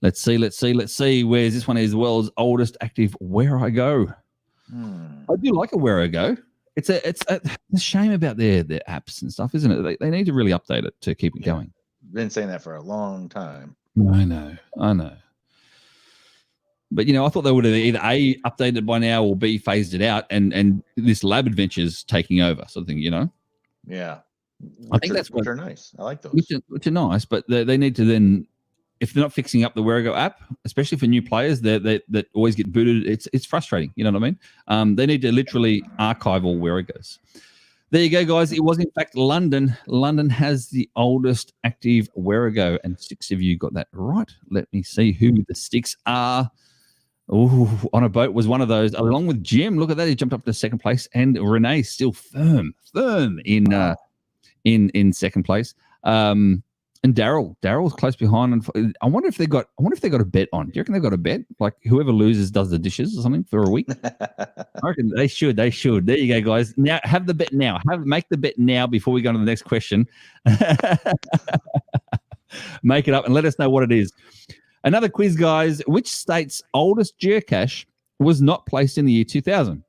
Let's see. Where's this one? Is the world's oldest active where I go? I do like a where I go. It's a shame about their apps and stuff, isn't it? They need to really update it to keep it going. Been saying that for a long time. I know. But you know, I thought they would have either A, updated by now, or B, phased it out, and this lab adventure's taking over, sort of thing. You know. Yeah. I think that's which are nice. I like those. Which are nice, but they need to then, if they're not fixing up the Wherigo app, especially for new players that always get booted, it's frustrating. You know what I mean? They need to literally archive all Wherigos. There you go, guys. It was, in fact, London. London has the oldest active Wherigo, and 6 of you got that right. Let me see who the 6 are. Oh, On a Boat was one of those, along with Jim. Look at that. He jumped up to second place, and Renee still firm in second place. And Daryl's close behind. And I wonder if they got a bet on. Do you reckon they've got a bet? Like whoever loses does the dishes or something for a week? I reckon they should. There you go, guys. Now have the bet now. Make the bet now before we go to the next question. Make it up and let us know what it is. Another quiz, guys. Which state's oldest geocache was not placed in the year 2000?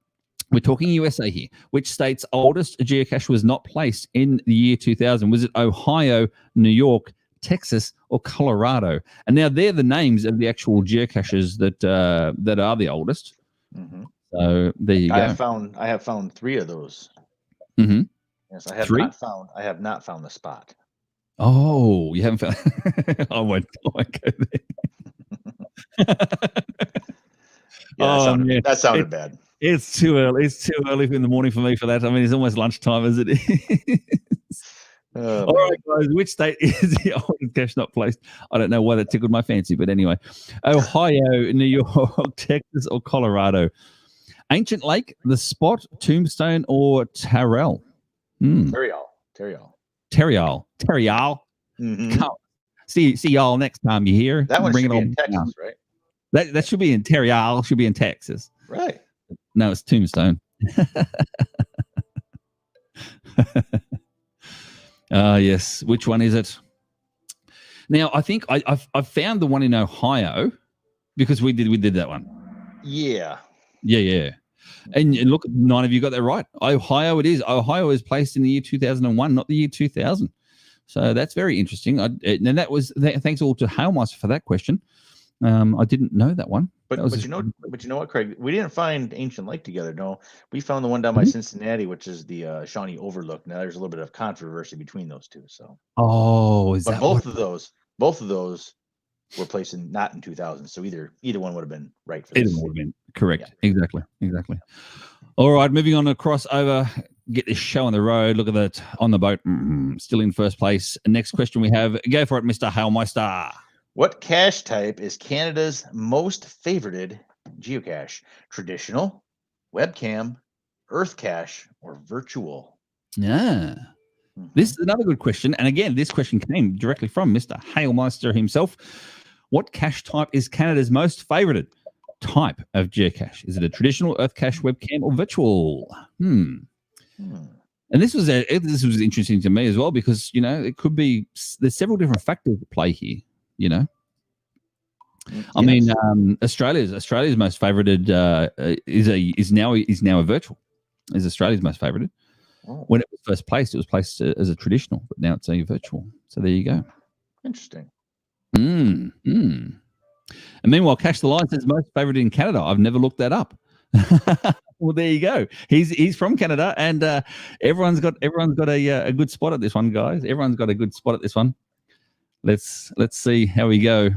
We're talking USA here. Which state's oldest geocache was not placed in the year 2000? Was it Ohio, New York, Texas, or Colorado? And now they're the names of the actual geocaches that are the oldest. Mm-hmm. So there you go. I have found 3 of those. Mm-hmm. Yes, I have not found the spot. Oh, you haven't found? I won't go there. That sounded bad. It's too early. It's too early in the morning for me for that. I mean, it's almost lunchtime as it is. All right, guys. Which state is the oldest cache not placed? I don't know why that tickled my fancy, but anyway. Ohio, New York, Texas, or Colorado? Ancient Lake, The Spot, Tombstone, or Tarell? Tarryall. Mm-hmm. See y'all next time you hear. That one should be in Texas, right? That should be in Tarryall. Should be in Texas. Right. No, it's Tombstone. Yes. Which one is it? Now, I think I've found the one in Ohio because we did that one. Yeah. And look, 9 of you got that right. Ohio it is. Ohio is placed in the year 2001, not the year 2000. So that's very interesting. And that was thanks all to Halemeister for that question. I didn't know that one. But you know what, Craig? We didn't find Ancient Lake together. No, we found the one down by Cincinnati, which is the Shawnee Overlook. Now there's a little bit of controversy between those two. So both of those were placed not in 2000. So either one would have been right for this. Either one would have been correct. Yeah. Exactly. All right, moving on across over get this show on the road. Look at that on the boat. Still in first place. Next question we have. Go for it, Mr. Halemeister. What cache type is Canada's most favorited geocache? Traditional, webcam, earth cache, or virtual? Yeah. This is another good question. And again, this question came directly from Mr. Halemeister himself. What cache type is Canada's most favorited type of geocache? Is it a traditional, earth cache, webcam, or virtual? And this was interesting to me as well, because it could be, there's several different factors at play here. I mean, Australia's most favorited is now a virtual. Is Australia's most favorited. When it was first placed, it was placed as a traditional, but now it's a virtual. So there you go. Interesting. And meanwhile, Cache the Lion says most favorite in Canada. I've never looked that up. Well, there you go. He's from Canada, and everyone's got a good spot at this one, guys. Everyone's got a good spot at this one. Let's see how we go.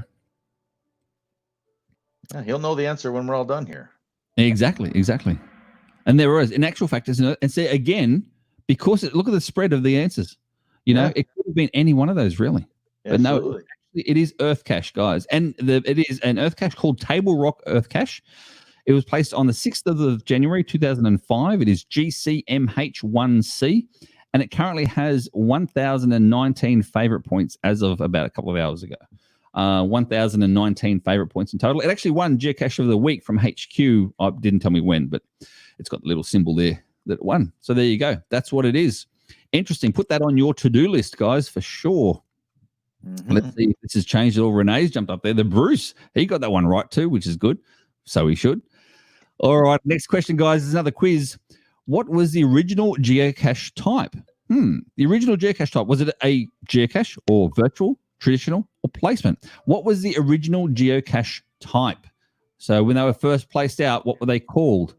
Yeah, he'll know the answer when we're all done here. Exactly. And there is, in actual fact, and see again, because look at the spread of the answers. It could have been any one of those, really. But no, it is Earth Cache, guys. And it is an Earth Cache called Table Rock Earth Cache. It was placed on the 6th of January, 2005. It is GCMH1C, and it currently has 1,019 favorite points as of about a couple of hours ago. 1,019 favorite points in total. It actually won Geocache of the Week from HQ. I didn't tell me when, but it's got the little symbol there that it won. So there you go. That's what it is. Interesting. Put that on your to-do list, guys, for sure. Let's see if this has changed at all. Renee's jumped up there. The Bruce, he got that one right too, which is good. So he should. All right, next question, guys, is another quiz. What was the original geocache type? The original geocache type, was it a geocache or virtual, traditional, or placement? What was the original geocache type? So when they were first placed out, what were they called?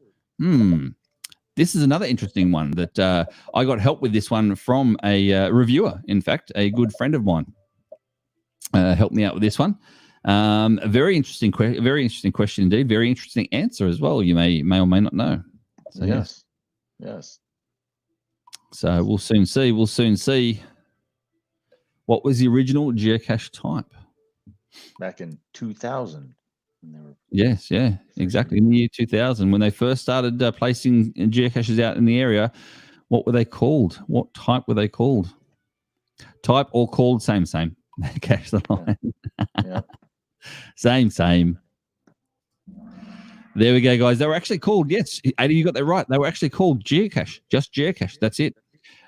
This is another interesting one that I got help with this one from a reviewer. In fact, a good friend of mine helped me out with this one. Very interesting question indeed. Very interesting answer as well. You may or may not know. So, yes. So we'll soon see. What was the original geocache type? Back in 2000. Yes, exactly. In the year 2000, when they first started placing geocaches out in the area, what were they called? What type were they called? Type or called? Same. Cache the Lion. Yeah. Same. There we go, guys. They were actually called, yes, Ada, you got that right. They were actually called geocache, just geocache. That's it.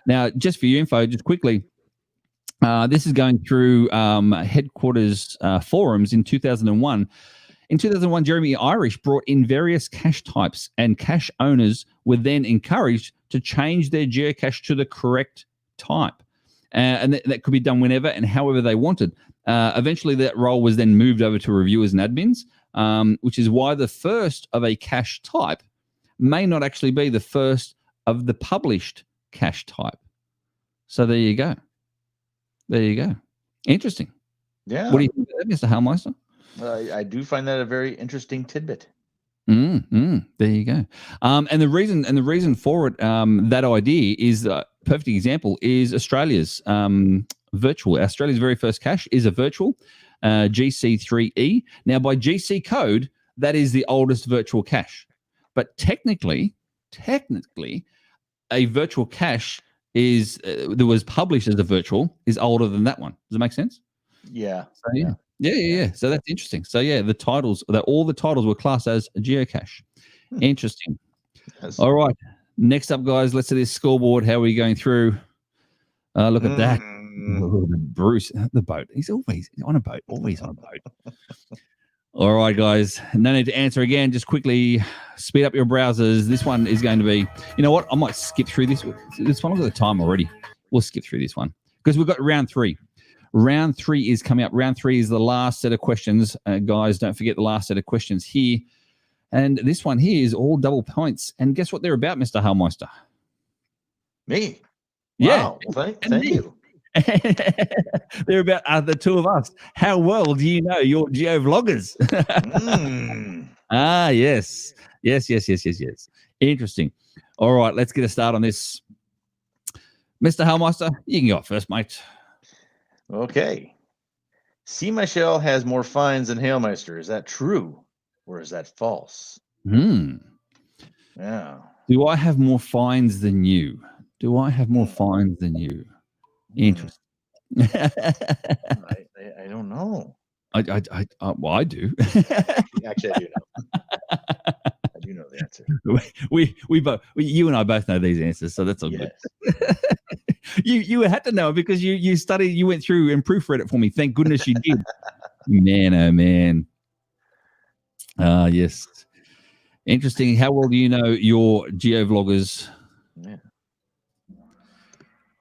Now, just for your info, just quickly, this is going through headquarters forums in 2001. In 2001, Jeremy Irish brought in various cache types, and cache owners were then encouraged to change their geocache to the correct type. And that could be done whenever and however they wanted. Eventually, that role was then moved over to reviewers and admins, which is why the first of a cache type may not actually be the first of the published cache type. So there you go. Interesting. Yeah. What do you think of that, Mr. Halemeister? I do find that a very interesting tidbit. There you go. And the reason for it, that idea is perfect example is Australia's virtual. Australia's very first cache is a virtual GC3E. Now, by GC code, that is the oldest virtual cache. But technically, a virtual cache is that was published as a virtual is older than that one. Does it make sense? Yeah. So, yeah. So that's interesting. So yeah, all the titles were classed as a geocache. Interesting. Yes. All right. Next up, guys, let's see this scoreboard. How are we going through? Look at that. Bruce, the boat. He's always on a boat. All right, guys. No need to answer again. Just quickly speed up your browsers. This one is going to be, you know what? I might skip through this one. Look at the time already. We'll skip through this one because we've got round 3. Round 3 is coming up. Round 3 is the last set of questions. Guys, don't forget the last set of questions here. And this one here is all double points. And guess what they're about, Mr. Halemeister? Me? Yeah. Wow. Well, thank you. They're about the two of us. How well do you know your geovloggers? Yes. Interesting. All right, let's get a start on this. Mr. Halemeister, you can go first, mate. Okay. Sea My Shell has more fines than Halemeister. Is that true or is that false? Yeah. Do I have more fines than you? Fines than you? Interesting. I don't know. Well, I do. Actually, I do know. I do know the answer. We both, you and I both know these answers, so that's all good. You had to know because you studied, you went through and proofread it for me. Thank goodness you did. Man, oh man. Yes. Interesting. How well do you know your geovloggers? Yeah.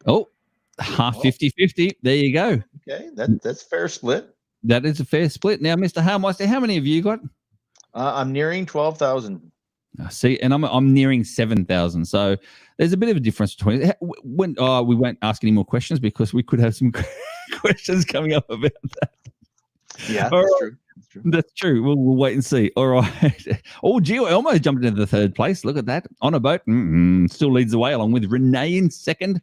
Oh, half 50-50. There you go. Okay, that's fair split. That is a fair split. Now, Mr. Halemeister, how many have you got? I'm nearing 12,000. See, and I'm nearing 7,000. So there's a bit of a difference between when we won't ask any more questions because we could have some questions coming up about that. Yeah, that's true. That's true. We'll wait and see. All right. Oh, Geo almost jumped into the third place. Look at that. On a boat. Still leads the way along with Renee in second.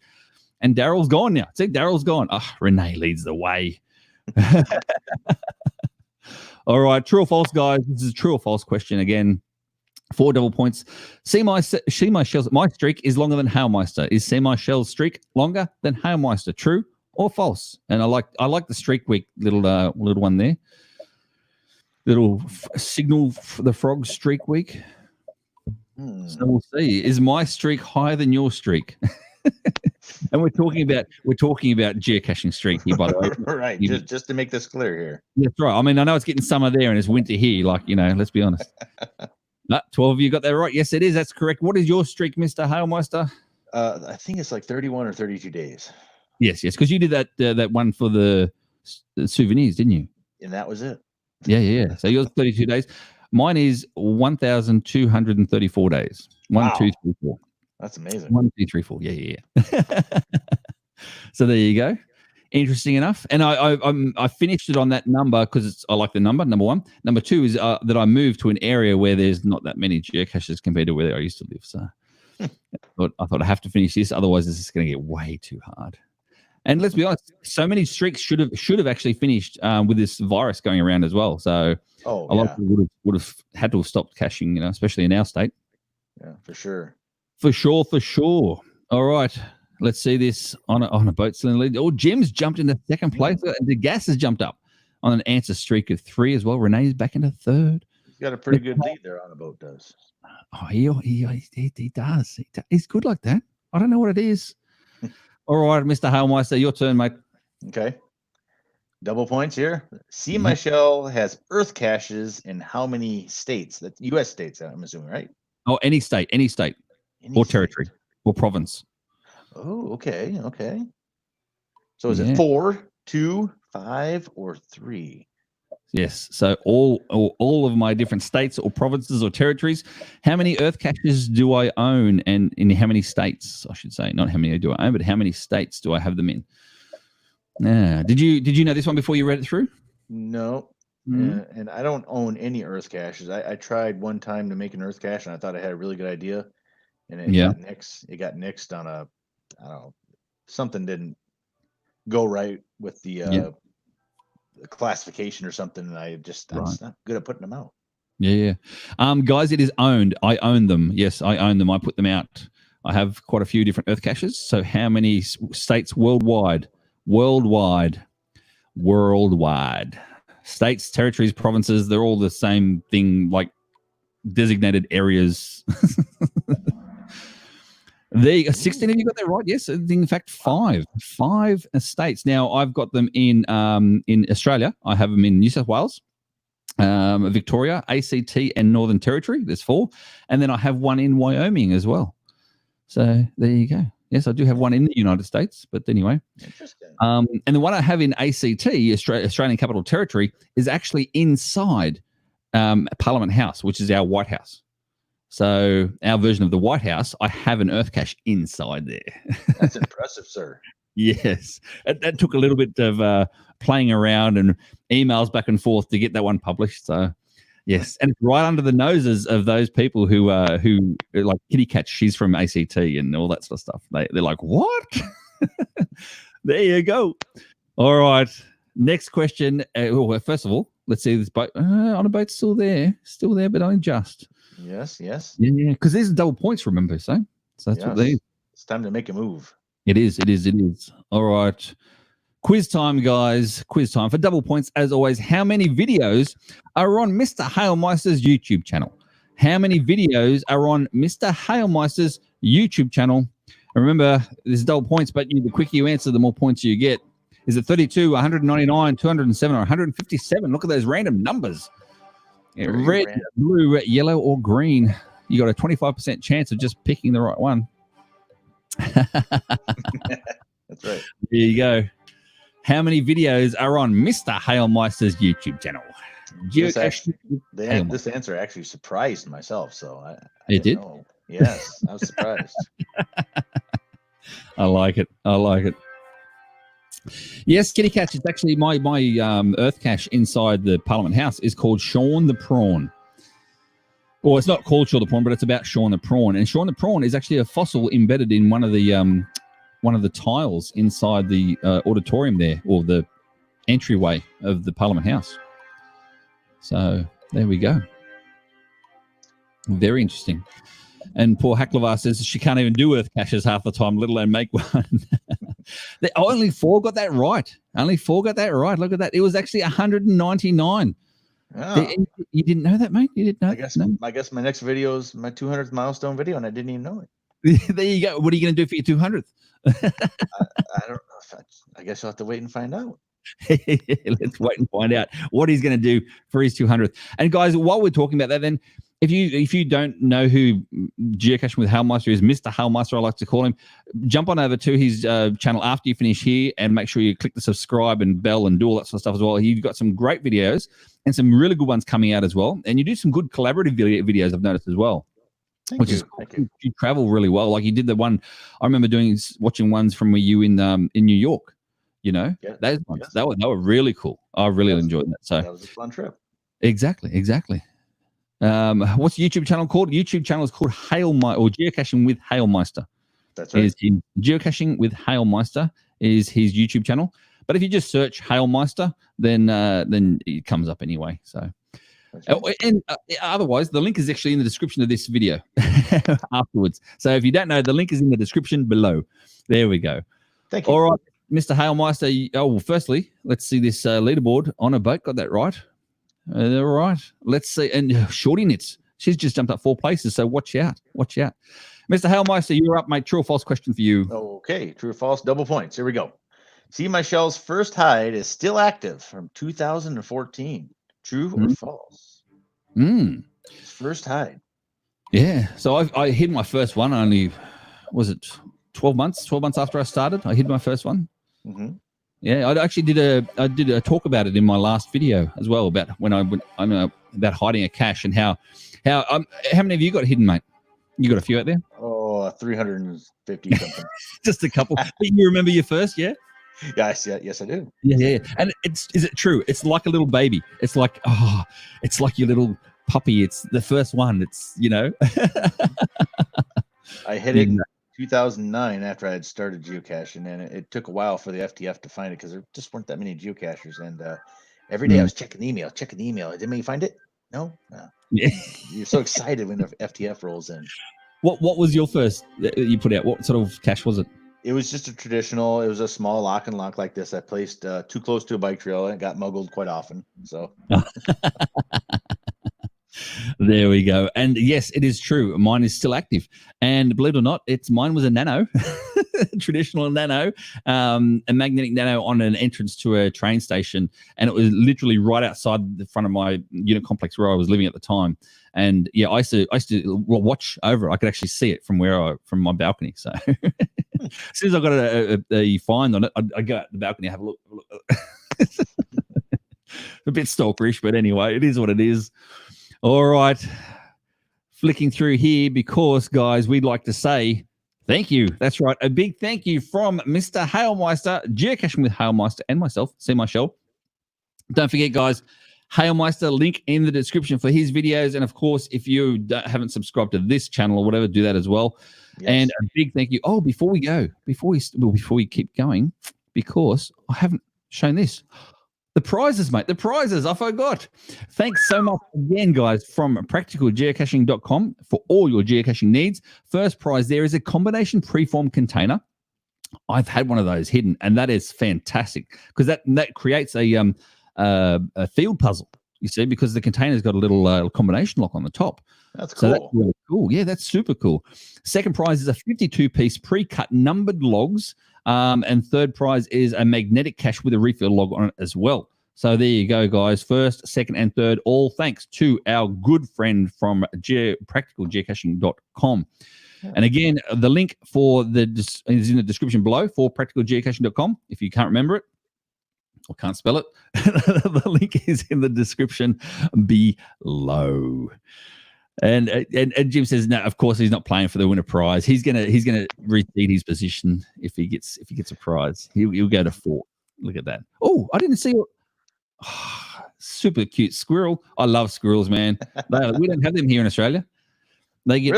And Daryl's gone now. See, Daryl's gone. Renee leads the way. All right. True or false, guys? This is a true or false question again. 4 double points. See my Shell's. My streak is longer than Halemeister. Is See My Shell's streak longer than Halemeister? True or false? And I like the streak week little one there. Little signal for the frog streak week. So we'll see. Is my streak higher than your streak? And we're talking about geocaching streak here, by the way. Right. Just to make this clear here. That's right. I mean, I know it's getting summer there and it's winter here. Like, let's be honest. 12 of you got that right. Yes, it is. That's correct. What is your streak, Mr. Halemeister? I think it's like 31 or 32 days. Yes, because you did that one for the souvenirs, didn't you? And that was it. Yeah. So yours 32 days. Mine is 1,234 days. One, wow. 2, 3, 4. That's amazing. 1, 2, 3, 4. Yeah. So there you go. Interesting enough. And I finished it on that number because I like the number 1. Number 2 is that I moved to an area where there's not that many geocaches compared to where I used to live. So I thought I have to finish this, otherwise this is going to get way too hard. And let's be honest, so many streaks should have actually finished with this virus going around as well. So a lot of people would have had to have stopped caching, especially in our state. Yeah, for sure. For sure. All right. Let's see this on a boat still in the lead. Oh, Jim's jumped into second place. The gas has jumped up on an answer streak of 3 as well. Renee's back into third. He's got a pretty good lead there on a boat, does. Oh, he does. He's good like that. I don't know what it is. All right, Mr. Halemeister, your turn, mate. Okay. Double points here. See My Shell has earth caches in how many states? That's U.S. states, I'm assuming, right? Oh, any state. Or territory or province. Oh, okay. So is it 4, 2, 5, or 3? Yes. So all of my different states or provinces or territories. How many earth caches do I own, and in how many states? I should say, not how many do I own, but how many states do I have them in? Did you know this one before you read it through? No. And I don't own any earth caches. I tried one time to make an earth cache, and I thought I had a really good idea, and it got nixed on a, I don't know, something didn't go right with the classification or something, and I'm just not good at putting them out. Yeah. Guys, it is owned. I own them. Yes, I own them. I put them out. I have quite a few different earth caches. So how many states worldwide? Worldwide. States, territories, provinces, they're all the same thing, like designated areas. There you go. 16 of you got that right. Yes, in fact, 5 states. Now I've got them in Australia. I have them in New South Wales, Victoria, ACT, and Northern Territory. There's 4, and then I have one in Wyoming as well. So there you go. Yes, I do have one in the United States, but anyway. Interesting. And the one I have in ACT, Australian Capital Territory, is actually inside Parliament House, which is our White House. So our version of the White House, I have an earth cache inside there. That's impressive, sir. Yes. That took a little bit of playing around and emails back and forth to get that one published. So, yes. And it's right under the noses of those people who like Kitty Catch, she's from ACT and all that sort of stuff. They're like, what? There you go. All right. Next question. Well, first of all, let's see this boat. On a boat's still there, but only just. Yes. Yeah. Because there's double points, remember? So that's what they. It's time to make a move. It is. All right. Quiz time, guys. Quiz time for double points. As always, how many videos are on Mr. Halemeister's YouTube channel? How many videos are on Mr. Halemeister's YouTube channel? And remember, there's double points, but the quicker you answer, the more points you get. Is it 32, 199, 207, or 157? Look at those random numbers. Red, blue, yellow, or green. You got a 25% chance of just picking the right one. That's right. There you go. How many videos are on Mr. Halemeister's YouTube channel? This answer actually surprised myself. So I it did? know. Yes, I was surprised. I like it. Yes, Kitty Catch. It's actually my Earth cache inside the Parliament House is called Sean the Prawn. Well, it's not called Sean the Prawn, but it's about Sean the Prawn. And Sean the Prawn is actually a fossil embedded in one of the tiles inside the auditorium there, or the entryway of the Parliament House. So there we go. Very interesting. And poor Haklavar says she can't even do Earth caches half the time, let alone make one. Only 4 got that right. Look at that. It was actually 199. Oh. You didn't know that, mate? You didn't know I guess my next video is my 200th milestone video, and I didn't even know it. There you go. What are you going to do for your 200th? I don't know. I guess you'll have to wait and find out. Let's wait and find out what he's going to do for his 200th. And guys, while we're talking about that, then if you don't know who Geocaching with Halemeister is, Mr. Halemeister, I like to call him, jump on over to his channel after you finish here and make sure you click the subscribe and bell and do all that sort of stuff as well. You've got some great videos and some really good ones coming out as well. And you do some good collaborative videos, I've noticed as well. Thank you. You travel really well. Like you did the one I remember watching ones from you in New York. You know, those ones they were really cool. I really enjoyed that. So that was a fun trip. Exactly. What's the YouTube channel called? YouTube channel is called Halemeister, or Geocaching with Halemeister. That's right. Geocaching with Halemeister is his YouTube channel. But if you just search Halemeister, then it comes up anyway. So. And otherwise, the link is actually in the description of this video afterwards. So if you don't know, the link is in the description below. There we go. Thank you. All right, Mr. Halemeister. Well, firstly, let's see this leaderboard on a boat. Got that right? All right. Let's see. And Shorty Knits. She's just jumped up 4 places. So watch out. Mr. Halemeister, you're up, mate. True or false question for you. Okay. True or false? Double points. Here we go. See, my shell's first hide is still active from 2014. True or false? First hide. Yeah. So I hid my first one only, was it 12 months? 12 months after I started, I hid my first one. Mm-hmm. Yeah, I actually did a talk about it in my last video as well, about when I went about hiding a cache and how many of you got hidden, mate? You got a few out there? Oh, 350 something. Just a couple. You remember your first? Yeah. Yes, I do. Yeah. And is it true? It's like a little baby. It's like your little puppy. It's the first one. It's I hit it in 2009 after I had started geocaching, and it took a while for the FTF to find it because there just weren't that many geocachers. And every day I was checking the email. Did anybody find it? No. Yeah. You're so excited when the FTF rolls in. What was your first that you put out? What sort of cache was it? It was just a traditional. It was a small lock and lock like this. I placed too close to a bike trail and it got muggled quite often. So there we go. And yes, it is true. Mine is still active. And believe it or not, mine was a nano, traditional nano, a magnetic nano on an entrance to a train station. And it was literally right outside the front of my unit complex where I was living at the time. And yeah, I used to watch over it. I could actually see it from my balcony. So as soon as I got a find on it, I go out the balcony and have a look. A bit stalkerish, but anyway, it is what it is. All right. Flicking through here because, guys, we'd like to say thank you. That's right. A big thank you from Mr. Halemeister, Geocaching with Halemeister, and myself, See My Shell. Don't forget, guys, Halemeister, link in the description for his videos. And of course, if you haven't subscribed to this channel or whatever, do that as well. Yes. And a big thank you. Oh, before we keep going, because I haven't shown this. The prizes, mate. The prizes. I forgot. Thanks so much again, guys, from practicalgeocaching.com for all your geocaching needs. First prize there is a combination preform container. I've had one of those hidden, and that is fantastic because that creates a field puzzle, you see, because the container's got a little combination lock on the top. That's cool. So that's really cool. Yeah, that's super cool. Second prize is a 52-piece pre-cut numbered logs. And third prize is a magnetic cache with a refill log on it as well. So there you go, guys. First, second, and third, all thanks to our good friend from practicalgeocaching.com. Yeah. And again, the link for is in the description below for practicalgeocaching.com. If you can't remember it or can't spell it, the link is in the description below. And Jim says no. Of course, he's not playing for the winner prize. He's gonna reseed his position if he gets a prize. He'll go to 4. Look at that. Oh, I didn't see. Super cute squirrel. I love squirrels, man. We don't have them here in Australia. They get.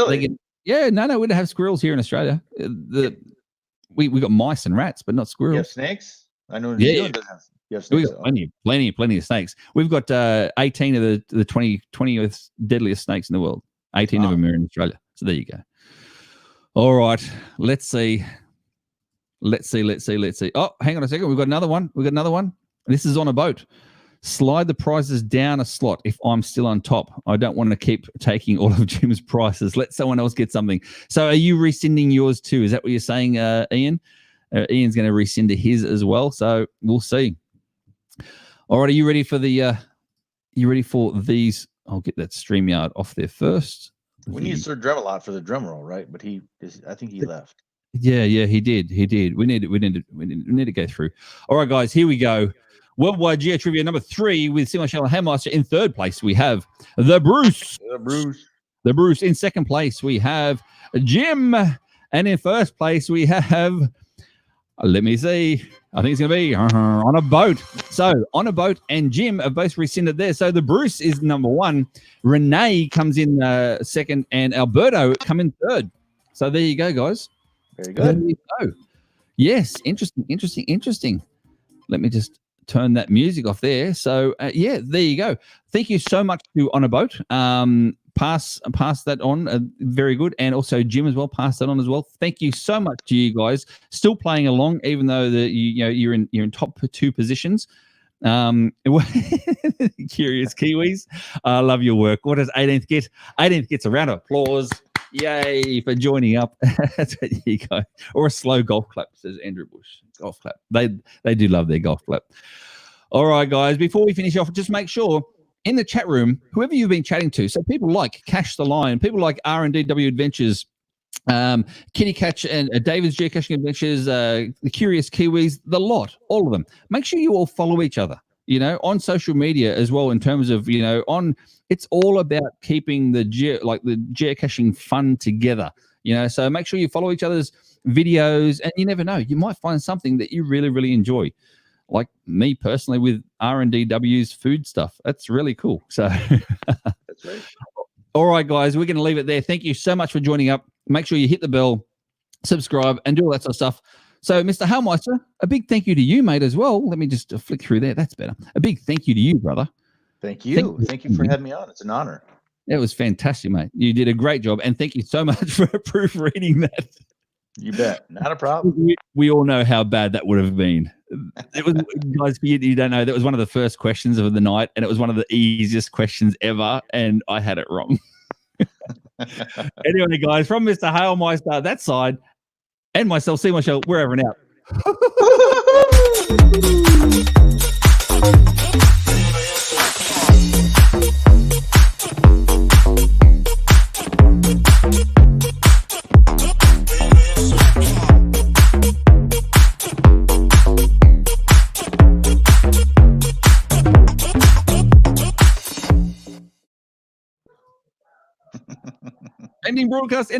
Yeah, no, we don't have squirrels here in Australia. We got mice and rats, but not squirrels. You have snakes? I know. Yeah. You have snakes. We got plenty of snakes. We've got 18 of the 20th deadliest snakes in the world. 18 of them are in Australia. So there you go. All right. Let's see. Oh, hang on a second. We've got another one. This is on a boat. Slide the prizes down a slot if I'm still on top. I don't want to keep taking all of Jim's prizes. Let someone else get something. So are you rescinding yours too? Is that what you're saying, Ian? Ian's going to rescind his as well. So we'll see. All right, are you ready for you ready for these? I'll get that StreamYard off there first. We need Sir Drem-a-lot for the drum roll, right? But I think he left. Yeah, he did. We need to go through. All right, guys, here we go. Worldwide Geo Trivia number 3 with Halemeister Halemeister. In third place, we have the Bruce. The Bruce. In second place, we have Jim. And in first place, we have, let me see, I think it's going to be on a boat. So on a boat and Jim have both rescinded there. So the Bruce is number 1. Renee comes in second and Alberto come in third. So there you go, guys. Very good. There you go. Yes, interesting. Let me just turn that music off there. So yeah, there you go. Thank you so much to On a Boat. Pass that on. Very good. And also Jim as well. Pass that on as well. Thank you so much to you guys. Still playing along, even though you're in top 2 positions. Curious Kiwis. I love your work. What does 18th get? 18th gets a round of applause. Yay for joining up. There you go. Or a slow golf clap, says Andrew Bush. Golf clap. They do love their golf clap. All right, guys. Before we finish off, just make sure in the chat room, whoever you've been chatting to, so people like Cash the Lion, people like R&DW Adventures, Kitty Catch and David's Geocaching Adventures, the Curious Kiwis, the lot, all of them. Make sure you all follow each other, on social media as well, in terms of, it's all about keeping the geocaching fun together, so make sure you follow each other's videos, and you never know, you might find something that you really, really enjoy. Like me personally with R&DW's food stuff. That's really cool. So that's right. All right, guys, we're going to leave it there. Thank you so much for joining up. Make sure you hit the bell, subscribe, and do all that sort of stuff. So, Mr. Halemeister, a big thank you to you, mate, as well. Let me just flick through there. That's better. A big thank you to you, brother. Thank you. Thank you for having me on. It's an honor. It was fantastic, mate. You did a great job. And thank you so much for proofreading that. You bet. Not a problem. We all know how bad that would have been. It was, guys, for you don't know, that was one of the first questions of the night, and it was one of the easiest questions ever, and I had it wrong. Anyway, guys, from Mr. Halemeister, that side, and myself, see myself, we're over and out. Ending broadcast.